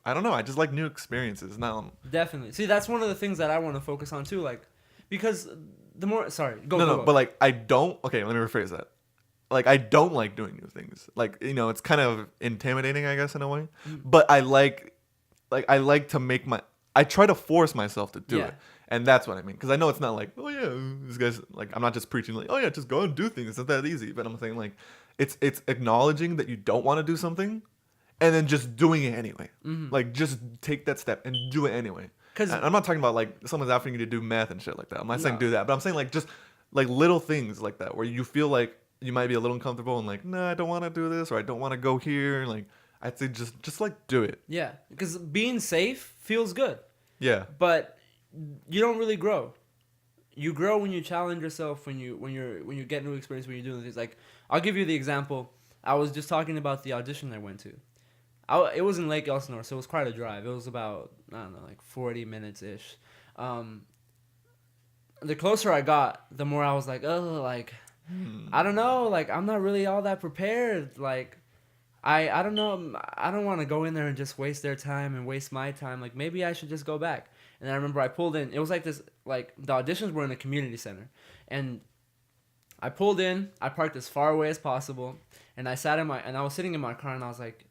I don't know. I just like new experiences now. Definitely. See, that's one of the things that I want to focus on too, like because the more go. But like I don't. Okay, let me rephrase that. Like I don't like doing new things. Like you know, it's kind of intimidating, I guess, in a way. But I like to make I try to force myself to do it. And that's what I mean. Because I know it's not like, oh yeah, this guy's like, I'm not just preaching like, oh yeah, just go and do things. It's not that easy. But I'm saying like, it's acknowledging that you don't want to do something, and then just doing it anyway. Like just take that step and do it anyway. Because I'm not talking about like someone's asking you to do math and shit like that. I'm not saying do that, but I'm saying like just like little things like that where you feel like you might be a little uncomfortable and like, nah, I don't want to do this or I don't want to go here. Like I'd say just like do it. Yeah, because being safe feels good. Yeah, but you don't really grow. You grow when you challenge yourself, when you get new experience, when you're doing things. Like I'll give you the example. I was just talking about the audition I went to. It was in Lake Elsinore, so it was quite a drive. It was about, I don't know, like 40 minutes ish. The closer I got, the more I was like, oh, like I don't know, like I'm not really all that prepared. Like I don't know. I don't want to go in there and just waste their time and waste my time. Like maybe I should just go back. And I remember I pulled in. It was like this. Like the auditions were in a community center, and I pulled in. I parked as far away as possible, and I was sitting in my car, and I was like,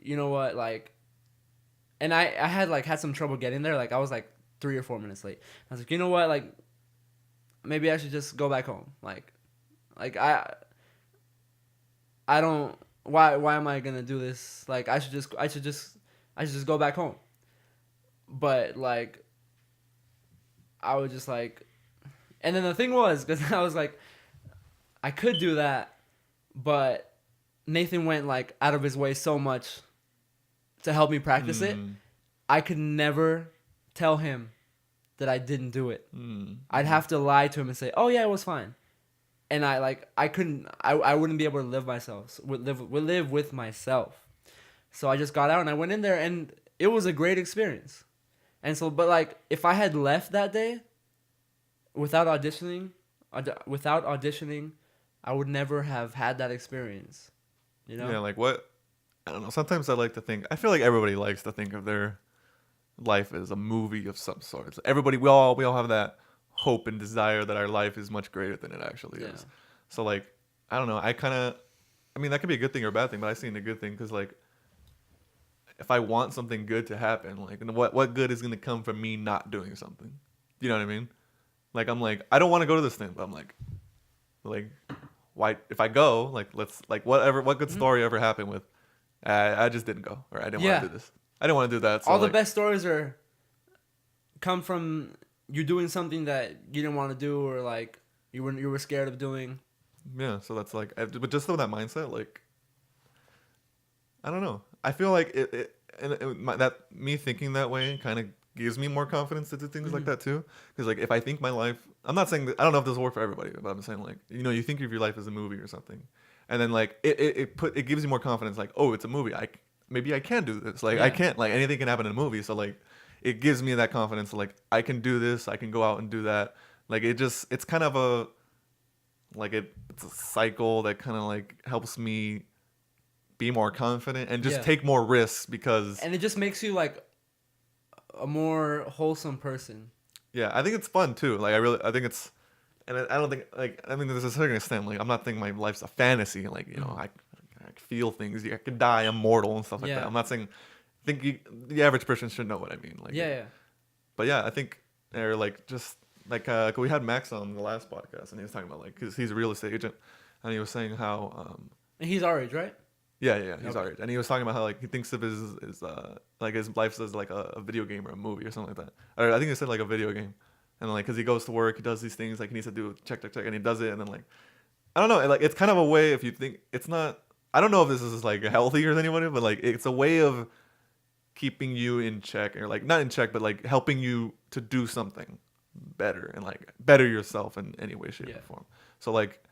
you know what, like, and I had some trouble getting there. Like I was like 3 or 4 minutes late. I was like, you know what, like, maybe I should just go back home. Like I don't. Why am I gonna do this? Like I should just go back home. But like I was just like, and then the thing was, because I was like, I could do that, but Nathan went like out of his way so much to help me practice it. I could never tell him that I didn't do it. I'd have to lie to him and say, oh yeah, it was fine. And I wouldn't be able to live with myself. So I just got out and I went in there and it was a great experience. And so, but like, if I had left that day without auditioning, I would never have had that experience. You know? Yeah, like what? I don't know. Sometimes I like to think, I feel like everybody likes to think of their life as a movie of some sort. So we all have that hope and desire that our life is much greater than it actually is. So like, I don't know. I mean, that could be a good thing or a bad thing, but I see it a good thing because like, if I want something good to happen, like, what good is going to come from me not doing something? You know what I mean? Like, I'm like, I don't want to go to this thing, but I'm like, why? If I go, like, what good story ever happened with, I just didn't go, or I didn't want to do this. I didn't want to do that. So all the best stories come from you doing something that you didn't want to do, or like you were scared of doing. Yeah, so that's like, but just with that mindset, like, I don't know. I feel like me thinking that way kind of gives me more confidence to do things like that too. Because like if I think my life, I'm not saying that, I don't know if this will work for everybody, but I'm saying like, you know, you think of your life as a movie or something, and then like it gives you more confidence. Like, oh, it's a movie. Maybe I can do this. Like I can't. Like anything can happen in a movie. So like it gives me that confidence. Like I can do this. I can go out and do that. Like it's kind of it's a cycle that kind of like helps me be more confident and just take more risks and it just makes you like a more wholesome person. Yeah, I think it's fun too. Like I think it's, and I don't think like, I mean, there's a certain extent, like I'm not thinking my life's a fantasy. Like, you know, I feel things. I could die, I'm mortal and stuff like that. I'm not saying, the average person should know what I mean. Like, but yeah, I think they're like, just like, we had Max on the last podcast and he was talking about like, cause he's a real estate agent and he was saying how, and he's our age, right? Yeah, he's our age. And he was talking about how like he thinks of his like his life as like a video game or a movie or something like that. Or I think he said like a video game. and like because he goes to work, he does these things, like he needs to do check, and he does it, and then like I don't know, like it's kind of a way if you think it's not. I don't know if this is like healthy or anybody, but like it's a way of keeping you in check, or like not in check, but like helping you to do something better and like better yourself in any way, shape, or form. So like,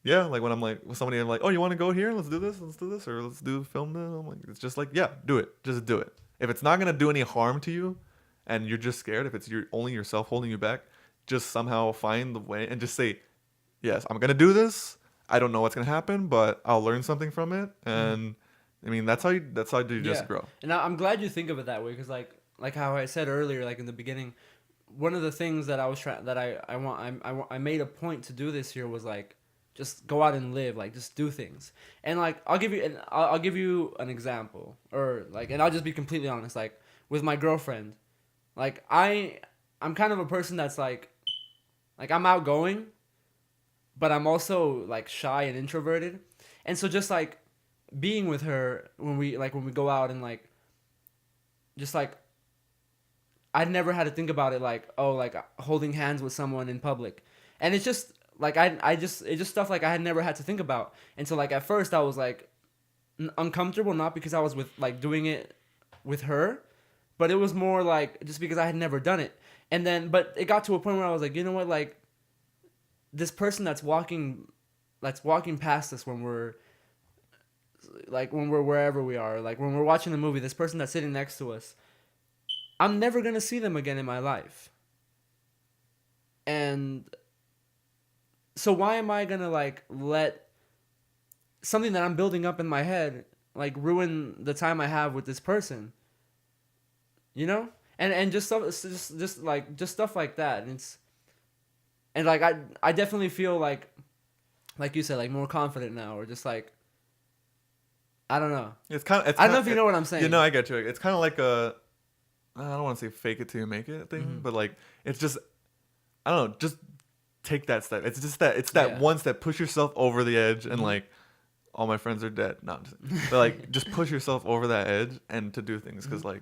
yeah, like when I'm like with somebody, I'm like, oh, you want to go here? Let's do this, or let's do film this. I'm like, it's just like, yeah, do it, just do it. If it's not gonna do any harm to you, and you're just scared, if it's only yourself holding you back, just somehow find the way and just say, yes, I'm gonna do this. I don't know what's gonna happen, but I'll learn something from it, and I mean that's how you just grow. And I'm glad you think of it that way, because like how I said earlier, like in the beginning, one of the things that I was trying that I made a point to do this year was like just go out and live, like just do things. And like I'll give you an example, or like, and I'll just be completely honest, like with my girlfriend, like I'm kind of a person that's like I'm outgoing, but I'm also like shy and introverted. And so just like being with her when we go out and like just like I never had to think about it like, oh, like holding hands with someone in public. And it's just like it's just stuff like I had never had to think about. And so like at first I was like uncomfortable, not because I was with like doing it with her, but it was more like just because I had never done it. And then but it got to a point where I was like, you know what, like this person that's walking past us when we're wherever we are, like when we're watching a movie, this person that's sitting next to us, I'm never going to see them again in my life. And so why am I going to like let something that I'm building up in my head like ruin the time I have with this person? You know? And just stuff like that. And like I definitely feel like you said, like more confident now, or just like I don't know. I don't know if you know what I'm saying. You know, I get you. It's kind of like I don't want to say fake it till you make it thing, but like it's just I don't know, just take that step. It's just that one step, push yourself over the edge, and like all my friends are dead. No, but like just push yourself over that edge and to do things, because like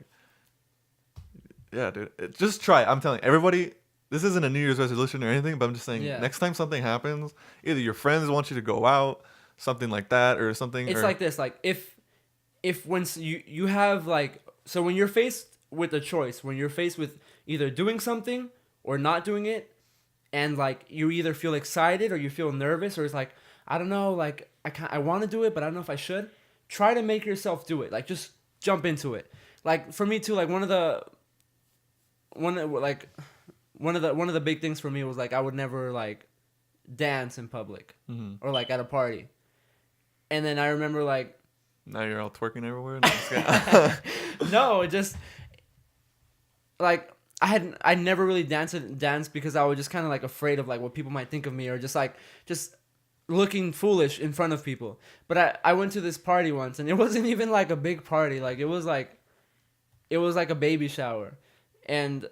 yeah, dude, just try. I'm telling everybody, this isn't a New Year's resolution or anything, but I'm just saying next time something happens, either your friends want you to go out, something like that, or something. It's like this, like if once you have like, so when you're faced with a choice, when you're faced with either doing something or not doing it, and like you either feel excited or you feel nervous, or it's like I don't know, like I want to do it but I don't know if I should, try to make yourself do it. Like just jump into it. Like for me too, like one of the big things for me was like I would never like dance in public or like at a party. And then I remember like now you're all twerking everywhere. No, it just like I never really danced because I was just kind of like afraid of like what people might think of me, or just looking foolish in front of people. But I went to this party once, and it wasn't even like a big party. Like it was like a baby shower. And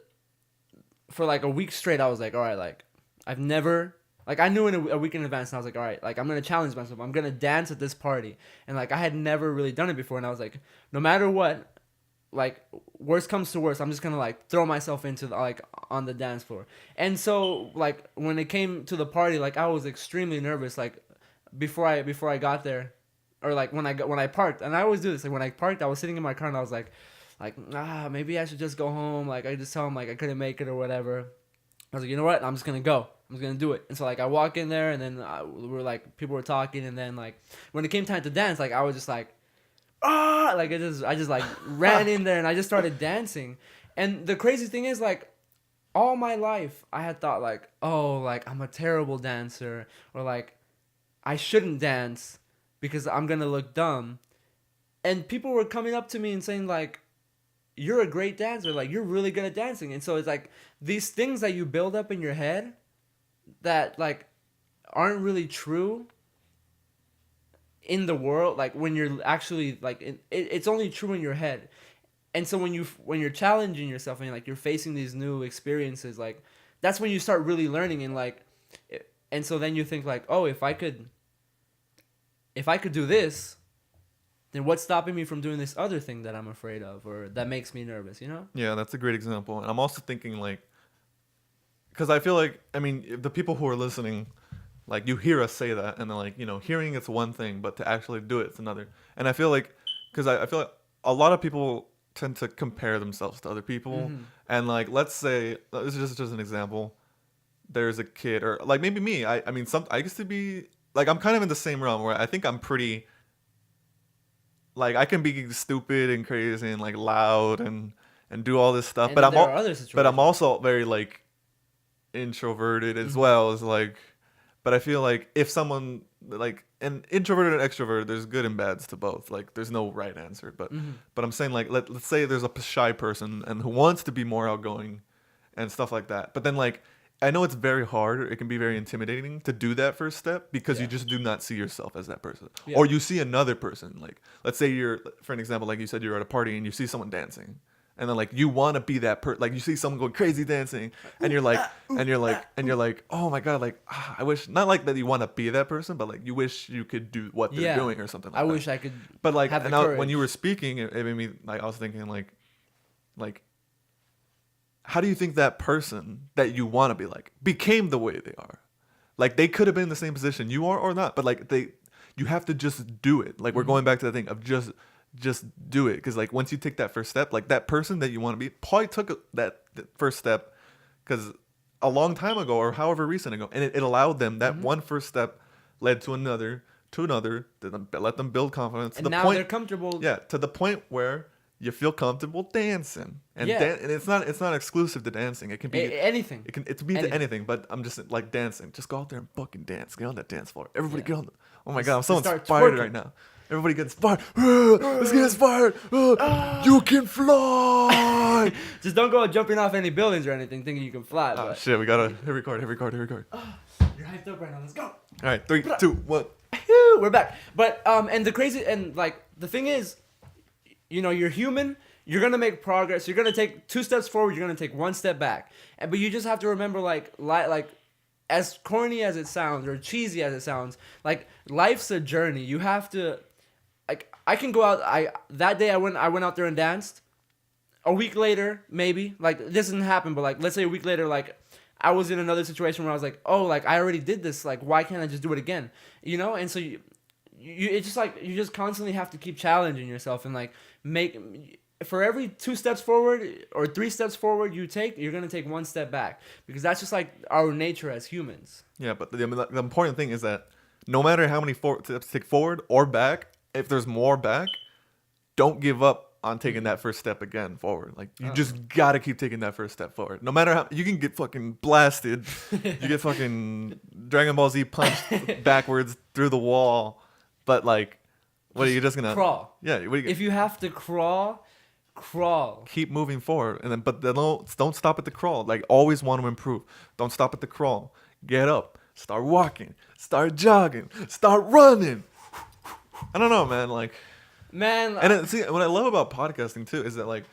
for like a week straight, I was like, all right, like I've never, like I knew in a week in advance, and I was like, all right, like I'm going to challenge myself. I'm going to dance at this party. And like I had never really done it before. And I was like, no matter what, like worst comes to worst, I'm just going to like throw myself into like on the dance floor. And so like when it came to the party, like I was extremely nervous. Like before I got there, or like when I parked, and I always do this. Like when I parked, I was sitting in my car and I was like, maybe I should just go home. Like I just tell him like I couldn't make it or whatever. I was like, you know what? I'm just gonna go. I'm just gonna do it. And so like I walk in there, and then people were talking, and then like when it came time to dance, like I was just like, like I just like ran in there and I just started dancing. And the crazy thing is like all my life I had thought like, oh, like I'm a terrible dancer, or like I shouldn't dance because I'm gonna look dumb. And people were coming up to me and saying like, you're a great dancer, like you're really good at dancing. And so it's like these things that you build up in your head that like aren't really true in the world, like when you're actually like it's only true in your head. And so when you're challenging yourself and like you're facing these new experiences, like that's when you start really learning. And like and so then you think like, oh, if I could do this, then what's stopping me from doing this other thing that I'm afraid of, or that makes me nervous, you know? Yeah, that's a great example. And I'm also thinking like because I feel like, I mean, if the people who are listening, like, you hear us say that, and they're like, hearing it's one thing, but to actually do it's another. And I feel like, because I feel like a lot of people tend to compare themselves to other people, and like, let's say this is just an example. There's a kid, or like maybe me. I mean, I used to be like, I'm kind of in the same realm where I think I'm pretty, like, I can be stupid and crazy and like loud and do all this stuff, And but I'm also very like introverted as well as like. But I feel like if someone like an introverted and extroverted, there's good and bads to both. Like, there's no right answer. But I'm saying, like, let's say there's a shy person and who wants to be more outgoing and stuff like that. But then, like, I know it's very hard. It can be very intimidating to do that first step because you just do not see yourself as that person. Or you see another person. Like, let's say you're, for an example, like you said, you're at a party and you see someone dancing. And then, like, you want to be that person. Like, you see someone going crazy dancing, and you're like, oh my god, like, I wish, not like that you want to be that person, but like you wish you could do what they're doing or something. Like I that. wish I could. But like, have the and now, courage. when you were speaking, it made me like, I was thinking like, how do you think that person that you want to be like became the way they are? Like, they could have been in the same position you are or not, but like you have to just do it. Like, we're going back to the thing of just do it, because like once you take that first step, like that person that you want to be probably took that first step because a long time ago or however recent ago, and it allowed them that one first step led to another let them build confidence And to the now point, they're comfortable. yeah, to the point where you feel comfortable dancing, and and it's not exclusive to dancing. It can be anything. It can be anything, but I'm just like dancing. Just go out there and fucking dance. Get on that dance floor. Everybody get on the. Oh my god, I'm so inspired right now. Everybody get inspired. Let's get inspired. You can fly. Just don't go jumping off any buildings or anything thinking you can fly. Oh shit, we gotta hit record. You're hyped up right now. Let's go. All right, 3, 2, 1. We're back. But and the crazy, and like the thing is, you're human. You're gonna make progress. You're gonna take 2 steps forward. You're gonna take 1 step back. But you just have to remember, like as corny as it sounds or cheesy as it sounds, like life's a journey. You have to, like, I can go out. That day I went out there and danced. A week later, maybe, like, this didn't happen, but like, let's say a week later, like, I was in another situation where I was like, oh, like, I already did this. Like, why can't I just do it again? And so it's just like, you just constantly have to keep challenging yourself and like for every 2 steps forward or 3 steps forward you take, you're gonna take 1 step back, because that's just like our nature as humans. Yeah, but the important thing is that no matter how many steps take forward or back, if there's more back, don't give up on taking that first step again forward. Like, you just gotta keep taking that first step forward. No matter how you can get fucking blasted, you get fucking Dragon Ball Z punched backwards through the wall, but like, what are you just gonna crawl? Yeah, if you have to crawl. Keep moving forward, and then don't stop at the crawl. Like, always want to improve. Don't stop at the crawl. Get up. Start walking. Start jogging. Start running. I don't know, man. Like, and see, what I love about podcasting too is that, like,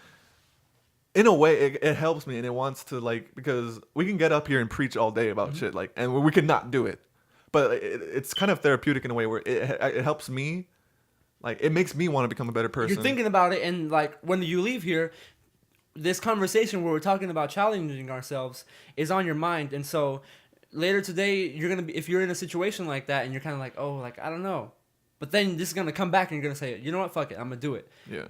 in a way, it helps me, and it wants to, like, because we can get up here and preach all day about shit, like, and we could not do it, but it's kind of therapeutic in a way where it helps me. Like, it makes me want to become a better person. You're thinking about it, and like when you leave here, this conversation where we're talking about challenging ourselves is on your mind, and so later today you're gonna be, if you're in a situation like that and you're kind of like, oh, like, I don't know, but then this is gonna come back and you're gonna say, you know what, fuck it, I'm gonna do it. Yeah.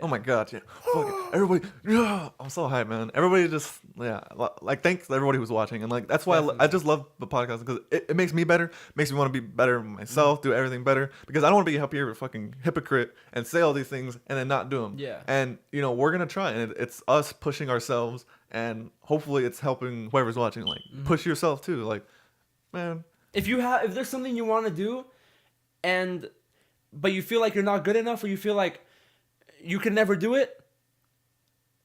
Oh my god, yeah. Fuck it. Everybody, yeah. I'm so hyped, man. Everybody just, yeah. Like, thanks to everybody who's watching. And like, that's why I just love the podcast, because it makes me better. Makes me want to be better myself, do everything better. Because I don't want to be up here a fucking hypocrite and say all these things and then not do them. Yeah. And, we're going to try. And it's us pushing ourselves. And hopefully it's helping whoever's watching. Like, push yourself too. Like, man. If there's something you want to do, but you feel like you're not good enough, or you feel like you can never do it.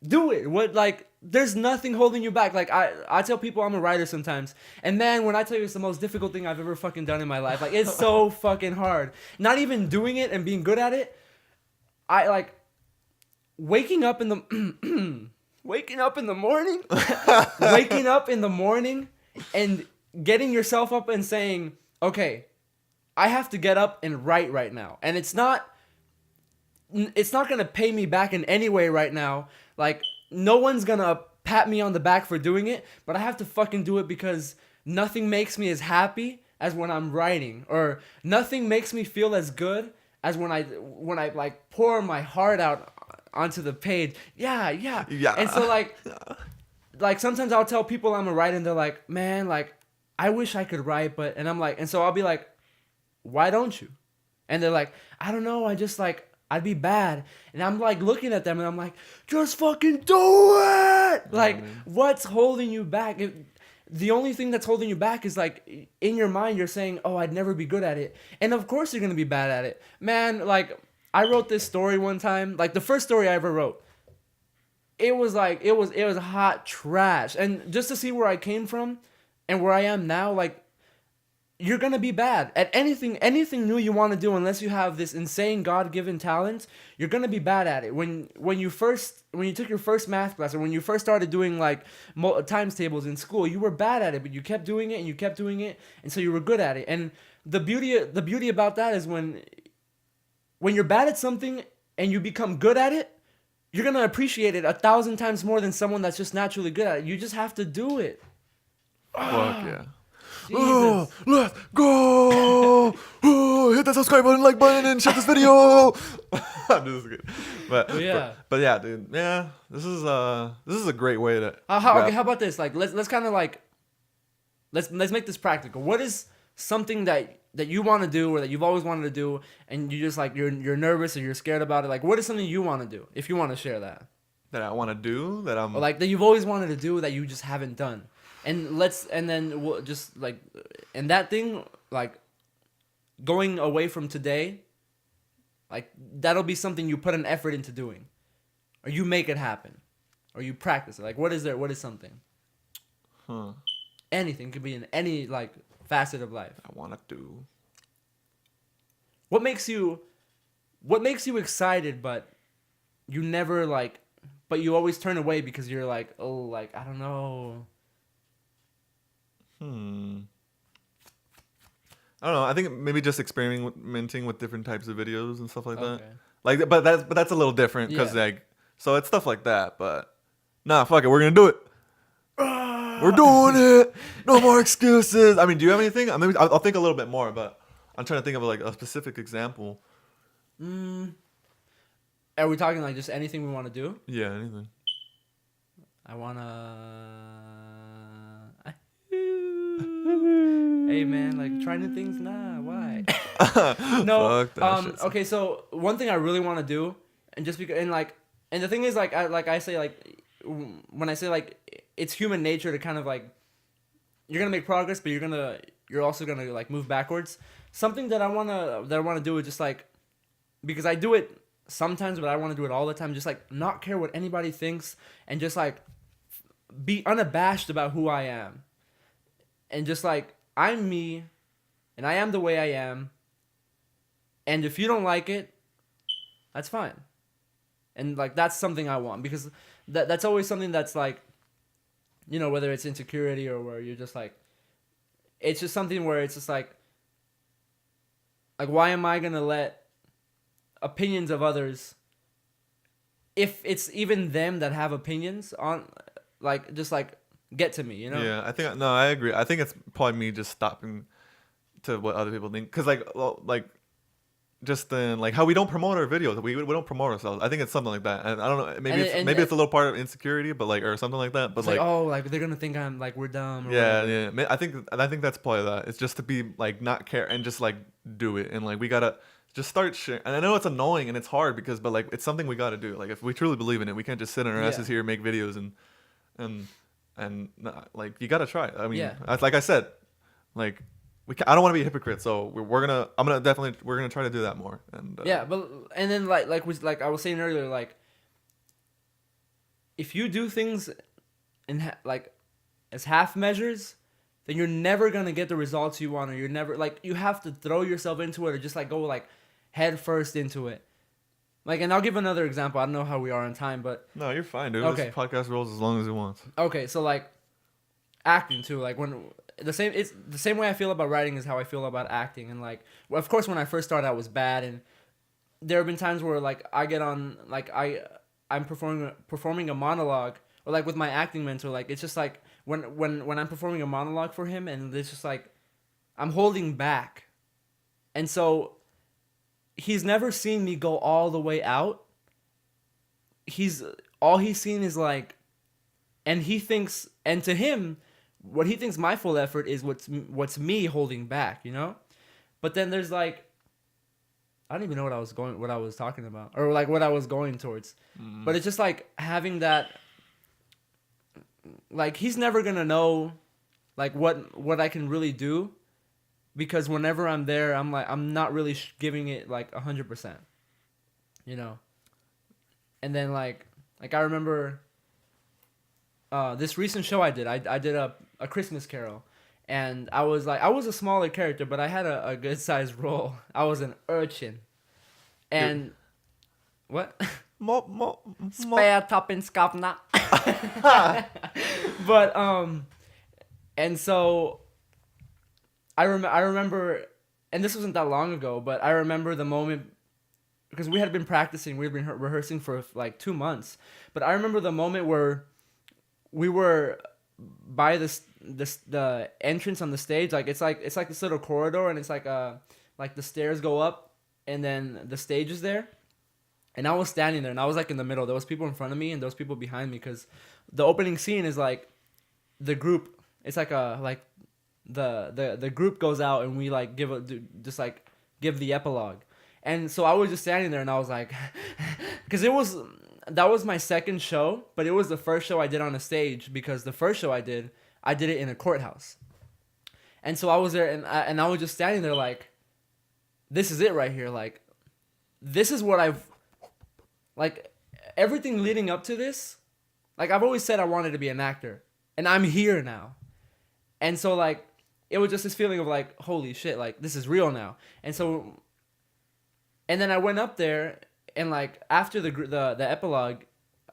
There's nothing holding you back. Like, I tell people I'm a writer sometimes, and man, when I tell you it's the most difficult thing I've ever fucking done in my life, like, it's so fucking hard. Not even doing it and being good at it. I like waking up in the morning, waking up in the morning and getting yourself up and saying, okay, I have to get up and write right now, and it's not going to pay me back in any way right now. Like, no one's going to pat me on the back for doing it, but I have to fucking do it because nothing makes me as happy as when I'm writing, or nothing makes me feel as good as when I like pour my heart out onto the page. Yeah. And so like sometimes I'll tell people I'm a writer and they're like, man, like I wish I could write, but, and I'm like, and so I'll be like, why don't you? And they're like, I don't know, I just like, I'd be bad. And I'm like looking at them and I'm like, just fucking do it. Like, what's holding you back? The only thing that's holding you back is like in your mind, you're saying, oh, I'd never be good at it. And of course you're going to be bad at it. Man, like I wrote this story one time, like the first story I ever wrote. It was like, it was hot trash. And just to see where I came from and where I am now, like, you're gonna be bad at anything new you want to do unless you have this insane God-given talent. You're gonna be bad at it. When you took your first math class, or when you first started doing like times tables in school, you were bad at it, but you kept doing it and you kept doing it, and so you were good at it. And the beauty about that is when you're bad at something and you become good at it, you're gonna appreciate it 1,000 times more than someone that's just naturally good at it. You just have to do it. Fuck yeah. Jesus. Let's go! Hit that subscribe button, like button, and share this video. This is good, but yeah, dude, yeah, this is a great way to. Okay, how about this? Like, let's kind of like, let's make this practical. What is something that you want to do, or that you've always wanted to do, and you just like you're nervous or you're scared about it? Like, what is something you want to do? If you want to share that. That I want to do, or like that you've always wanted to do that you just haven't done. And then we'll just like, and that thing, like, going away from today, like, that'll be something you put an effort into doing. Or you make it happen. Or you practice it. Like, what is something? Anything. Could be in any, like, facet of life. I want to do. What makes you excited, but you never, like, but you always turn away because you're like, oh, like, I don't know. I don't know. I think maybe just experimenting with different types of videos and stuff like that. Like, but that's a little different because like, so it's stuff like that. But nah, fuck it, we're gonna do it. We're doing it. No more excuses. I mean, do you have anything? I mean, I'll think a little bit more, but I'm trying to think of like a specific example. Are we talking like just anything we want to do? Yeah, anything. I wanna. Hey man, like try new things. Nah, why? No. Okay, so one thing I really want to do, and just because, and the thing is, like I say, like when I say like it's human nature to kind of like you're gonna make progress, but you're also gonna like move backwards. Something that I wanna do is just like, because I do it sometimes, but I want to do it all the time. Just like not care what anybody thinks, and just like be unabashed about who I am, and just like I'm me, and I am the way I am. And if you don't like it, that's fine. And like that's something I want, because that's always something that's like, you know, whether it's insecurity or where you're just like, it's just something where it's just like why am I gonna let opinions of others, if it's even them that have opinions on, like, just like get to me, you know? Yeah, I agree. I think it's probably me just stopping to what other people think, because like just then, like how we don't promote our videos, we don't promote ourselves. I think it's something like that, and I don't know, maybe it's a little part of insecurity, but like, or something like that. But like oh, like they're gonna think I'm like we're dumb. Or yeah. I think that's probably that. It's just to be like not care and just like do it, and like we gotta just start sharing. And I know it's annoying and it's hard but like it's something we gotta do. Like if we truly believe in it, we can't just sit on our asses here and make videos and like you gotta try. I mean, like I said, like. I don't want to be a hypocrite, so we're gonna try to do that more. And and then like I was saying earlier, like if you do things in like as half measures, then you're never gonna get the results you want, or you're never, like, you have to throw yourself into it, or just like go like head first into it. Like, and I'll give another example. I don't know how we are on time, but no, you're fine, dude. Okay. This podcast rolls as long as it wants. Okay, so like acting too, like it's the same way I feel about writing is how I feel about acting. And like, well, of course when I first started I was bad, and there have been times where like I get on, like I'm performing a monologue, or like with my acting mentor, like it's just like when I'm performing a monologue for him, and it's just like I'm holding back, and so he's never seen me go all the way out. All he's seen is like, and he thinks, and to him, what he thinks my full effort is what's me holding back, you know. But then there's like, I don't even know what I was talking about, or like what I was going towards. But it's just like having that, like he's never gonna know, like what I can really do, because whenever I'm there, I'm like I'm not really giving it like 100%, you know. And then like I remember, this recent show I did a Christmas Carol. And I was a smaller character, but I had a good sized role. I was an urchin. And what? Spare topping skapna. But and so I remember, and this wasn't that long ago, but I remember the moment, because we had been practicing, we'd been rehearsing for like 2 months. But I remember the moment where we were by the entrance on the stage, like it's like this little corridor, and it's like the stairs go up, and then the stage is there, and I was standing there, and I was like in the middle. There was people in front of me and there was people behind me, because the opening scene is like the group. It's like the group goes out, and we like give the epilogue, and so I was just standing there, and I was like, because that was my second show, but it was the first show I did on a stage, because the first show I did it in a courthouse. And so I was there, and I was just standing there like, this is it right here. Like, this is what like, everything leading up to this, like, I've always said I wanted to be an actor, and I'm here now. And so, like, it was just this feeling of like, holy shit, like, this is real now. And so, and then I went up there, and like after the epilogue,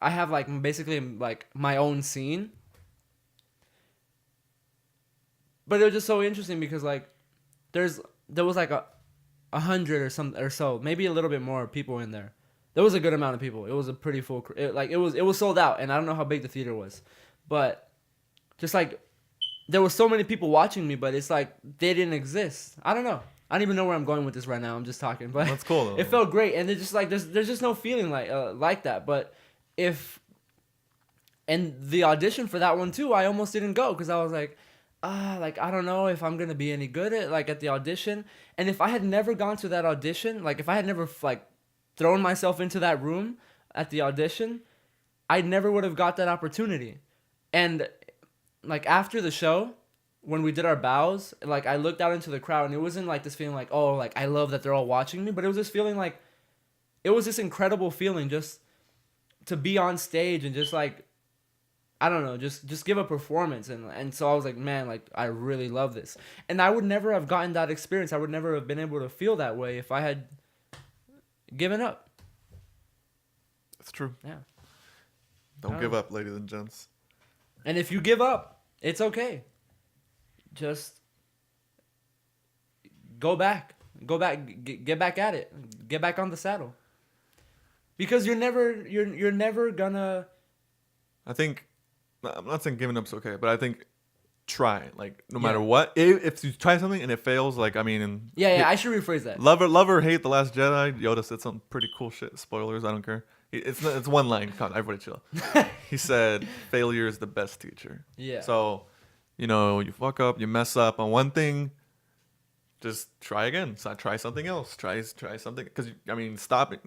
I have like basically like my own scene. But it was just so interesting, because like there was like 100 or so, maybe a little bit more people in there. There was a good amount of people. It was a pretty full. It was sold out, and I don't know how big the theater was, but just like there was so many people watching me, but it's like they didn't exist. I don't know. I don't even know where I'm going with this right now. I'm just talking, but that's cool though. It felt great, and it's just like there's just no feeling like that. But and the audition for that one too, I almost didn't go, because I was like, like I don't know if I'm gonna be any good at the audition. And if I had never gone to that audition, like if I had never like thrown myself into that room at the audition, I never would have got that opportunity. And like after the show, when we did our bows, like I looked out into the crowd, and it wasn't like this feeling like, oh, like I love that they're all watching me, but it was this feeling like, it was this incredible feeling just to be on stage and just like, I don't know, just give a performance. And so I was like, man, like I really love this. And I would never have gotten that experience. I would never have been able to feel that way if I had given up. That's true. Yeah. Don't give up, ladies and gents. And if you give up, it's okay. Just go back, get back at it, get back on the saddle. Because you're never gonna. I think, I'm not saying giving up's okay, but I think try, like no matter what. If you try something and it fails, like I mean, I should rephrase that. Love or hate The Last Jedi. Yoda said some pretty cool shit. Spoilers, I don't care. It's one line. Come on, everybody chill. He said, "Failure is the best teacher." Yeah. So, you know, you fuck up, you mess up on one thing, just try again. So try something else. Try something, because I mean, stop it.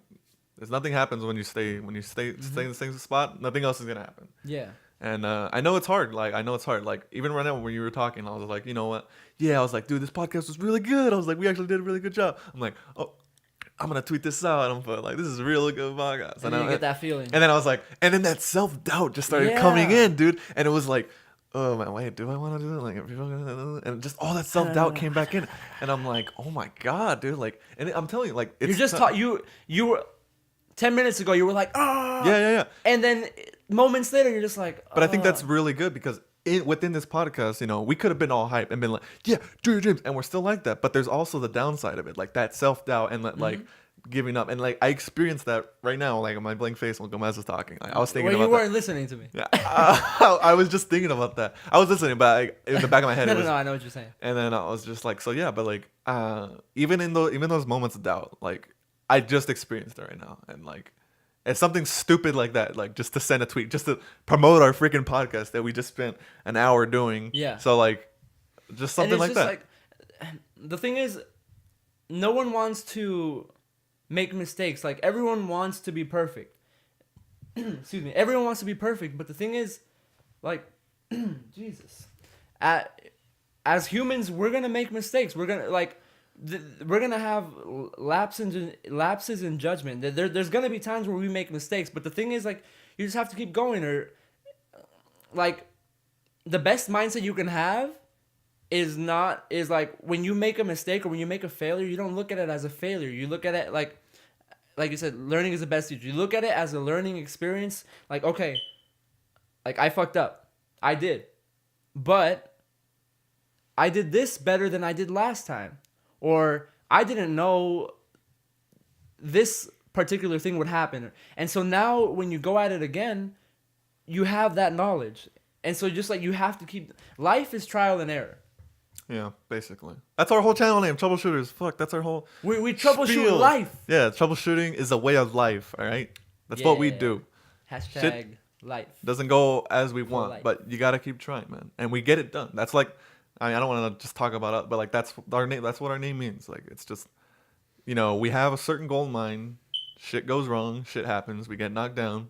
There's nothing happens when you stay in the same spot. Nothing else is gonna happen. Yeah. And I know it's hard. Like even right now when you were talking, I was like, you know what? Yeah, I was like, dude, this podcast was really good. I was like, we actually did a really good job. I'm like, oh, I'm gonna tweet this out. I'm like, this is a really good podcast. And then you get that feeling. And then I was like, and then that self-doubt just started coming in, dude. And it was like, oh man, wait, do I want to do it? Like, are people gonna? And just all that self-doubt came back in, and I'm like, oh my god, dude. Like, and I'm telling you, like, it's you just taught you were 10 minutes ago. You were like, oh, yeah. And then moments later, you're just like, oh. But I think that's really good, because within this podcast, you know, we could have been all hype and been like, yeah, do your dreams, and we're still like that. But there's also the downside of it, like that self-doubt and like giving up. And like I experienced that right now, like my blank face when Gomez was talking. Like I was thinking well, about you weren't listening to me. Yeah, I was just thinking about that. I was listening, but like, in the back of my head, no, I know what you're saying. And then I was just like, so yeah, but like, even in those moments of doubt, like I just experienced it right now, and like, it's something stupid like that, like just to send a tweet, just to promote our freaking podcast that we just spent an hour doing. Yeah. So like, just something like that. Like, the thing is, no one wants to make mistakes. Like everyone wants to be perfect. Excuse me. Everyone wants to be perfect, but the thing is, like, Jesus, as humans, we're gonna make mistakes. We're gonna we're gonna have lapses in judgment. There's gonna be times where we make mistakes, but the thing is, like, you just have to keep going. Or like, the best mindset you can have is like when you make a mistake or when you make a failure, you don't look at it as a failure. You look at it like you said, learning is the best teacher. You look at it as a learning experience. Like, okay, like I fucked up. I did. But I did this better than I did last time. Or I didn't know this particular thing would happen. And so now when you go at it again, you have that knowledge. And so just like you have to keep... Life is trial and error. Yeah, basically. That's our whole channel name, Troubleshooters. Fuck, that's our whole... We troubleshoot spiel. Life. Yeah, troubleshooting is a way of life, all right? That's what we do. Hashtag Shit life. Doesn't go as we want, life. but you got to keep trying, man. And we get it done. That's like... I mean, I don't want to just talk about it, but like that's our name. That's what our name means. Like it's just, you know, we have a certain goal in mind. Shit goes wrong. Shit happens. We get knocked down,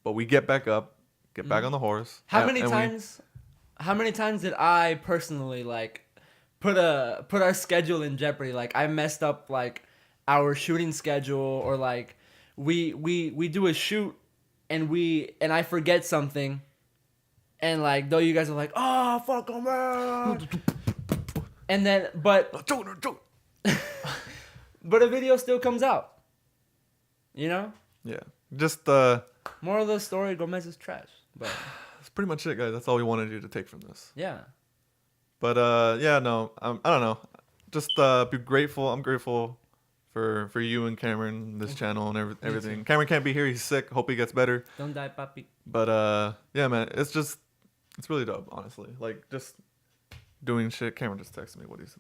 but we get back up, get back on the horse. How many times did I personally like put our schedule in jeopardy? Like I messed up like our shooting schedule, or like we do a shoot and I forget something. And like, though you guys are like, oh, fuck him, man. And then, but a video still comes out. You know? Yeah. Just, moral of the story, Gomez is trash. But that's pretty much it, guys. That's all we wanted you to take from this. Yeah. But, yeah, no, I don't know. Just, be grateful. I'm grateful for you and Cameron, this channel and everything. Cameron can't be here. He's sick. Hope he gets better. Don't die, papi. But, yeah, man, it's really dope, honestly. Like, just doing shit. Cameron just texted me what this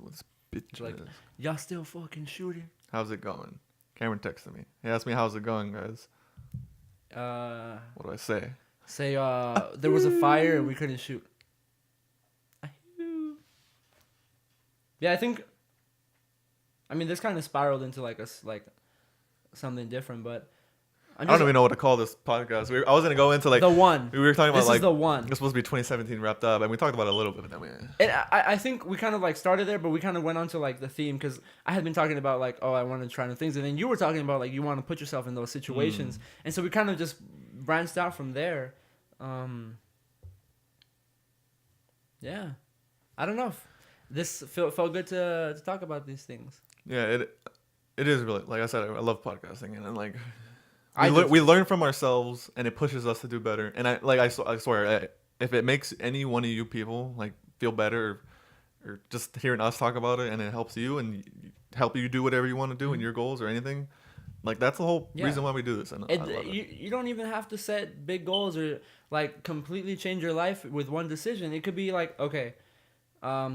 bitch like, is. Y'all still fucking shooting? How's it going? Cameron texted me. He asked me, how's it going, guys? What do I say? Say, there was a fire and we couldn't shoot. Yeah, I mean, this kind of spiraled into, like, something different, but... I don't even know what to call this podcast. I was gonna go into like the one. We were talking about this is the one. It's supposed to be 2017 wrapped up, and we talked about it a little bit. But then I think we kind of like started there, but we kind of went on to like the theme because I had been talking about like, oh, I want to try new things, and then you were talking about like you want to put yourself in those situations, and so we kind of just branched out from there. Yeah, I don't know. If this felt good to talk about these things. Yeah, it is really, like I said, I love podcasting, and like. We learn from ourselves, and it pushes us to do better. And I swear, if it makes any one of you people like feel better, or just hearing us talk about it, and it helps you and help you do whatever you want to do in your goals or anything, like that's the whole reason why we do this. And I love it. You don't even have to set big goals or like completely change your life with one decision. It could be like, okay,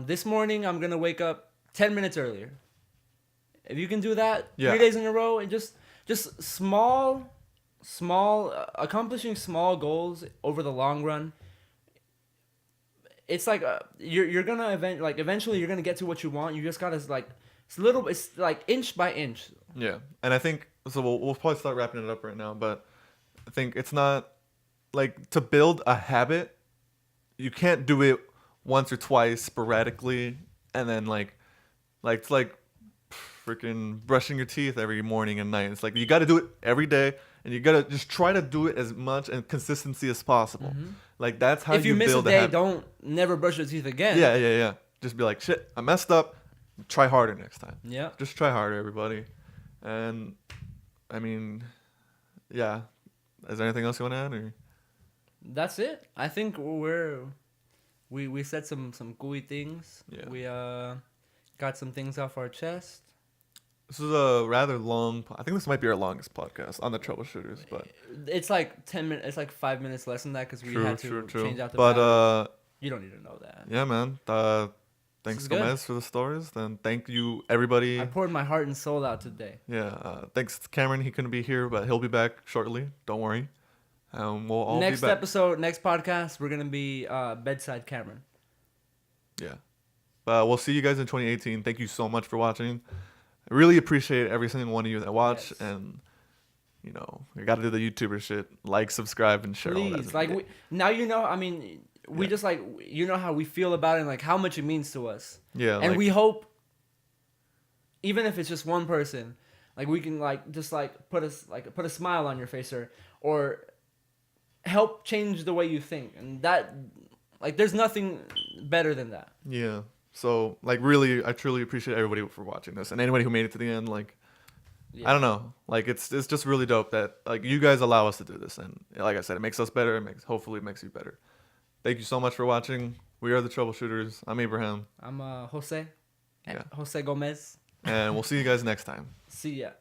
this morning I'm gonna wake up 10 minutes earlier. If you can do that 3 days in a row, and just small accomplishing small goals over the long run. It's like you're gonna eventually you're gonna get to what you want. You just gotta it's like inch by inch. Yeah, and I think so. We'll probably start wrapping it up right now, but I think it's not like to build a habit. You can't do it once or twice sporadically, and then it's like freaking brushing your teeth every morning and night. It's like you got to do it every day, and you got to just try to do it as much and consistency as possible. Like that's how if you miss build a day, don't never brush your teeth again. Yeah. Just be like, shit, I messed up. Try harder next time. Yeah. Just try harder, everybody. And I mean, yeah. Is there anything else you want to add? Or? That's it. I think we said some gooey things. Yeah. We got some things off our chest. This is a rather long. I think this might be our longest podcast on the Troubleshooters, but it's like 10 minutes. It's like 5 minutes less than that because we had to change out the. But batteries. You don't need to know that. Yeah, man. Thanks, Gomez, for the stories. Then thank you, everybody. I poured my heart and soul out today. Yeah. Thanks, Cameron. He couldn't be here, but he'll be back shortly. Don't worry. We'll all next be back. episode, next podcast, we're gonna be bedside Cameron. Yeah. We'll see you guys in 2018. Thank you so much for watching. I really appreciate every single one of you that watch, and you got to do the YouTuber shit. Like, subscribe, and share. Please, now you know. I mean, we just how we feel about it, and like how much it means to us. Yeah, and we hope, even if it's just one person, like we can just put a smile on your face or help change the way you think, and that there's nothing better than that. Yeah. So, really, I truly appreciate everybody for watching this, and anybody who made it to the end. I don't know. It's just really dope that you guys allow us to do this, and like I said, it makes us better. Hopefully it makes you better. Thank you so much for watching. We are the Troubleshooters. I'm Abraham. I'm Jose. Yeah. Jose Gomez. And we'll see you guys next time. See ya.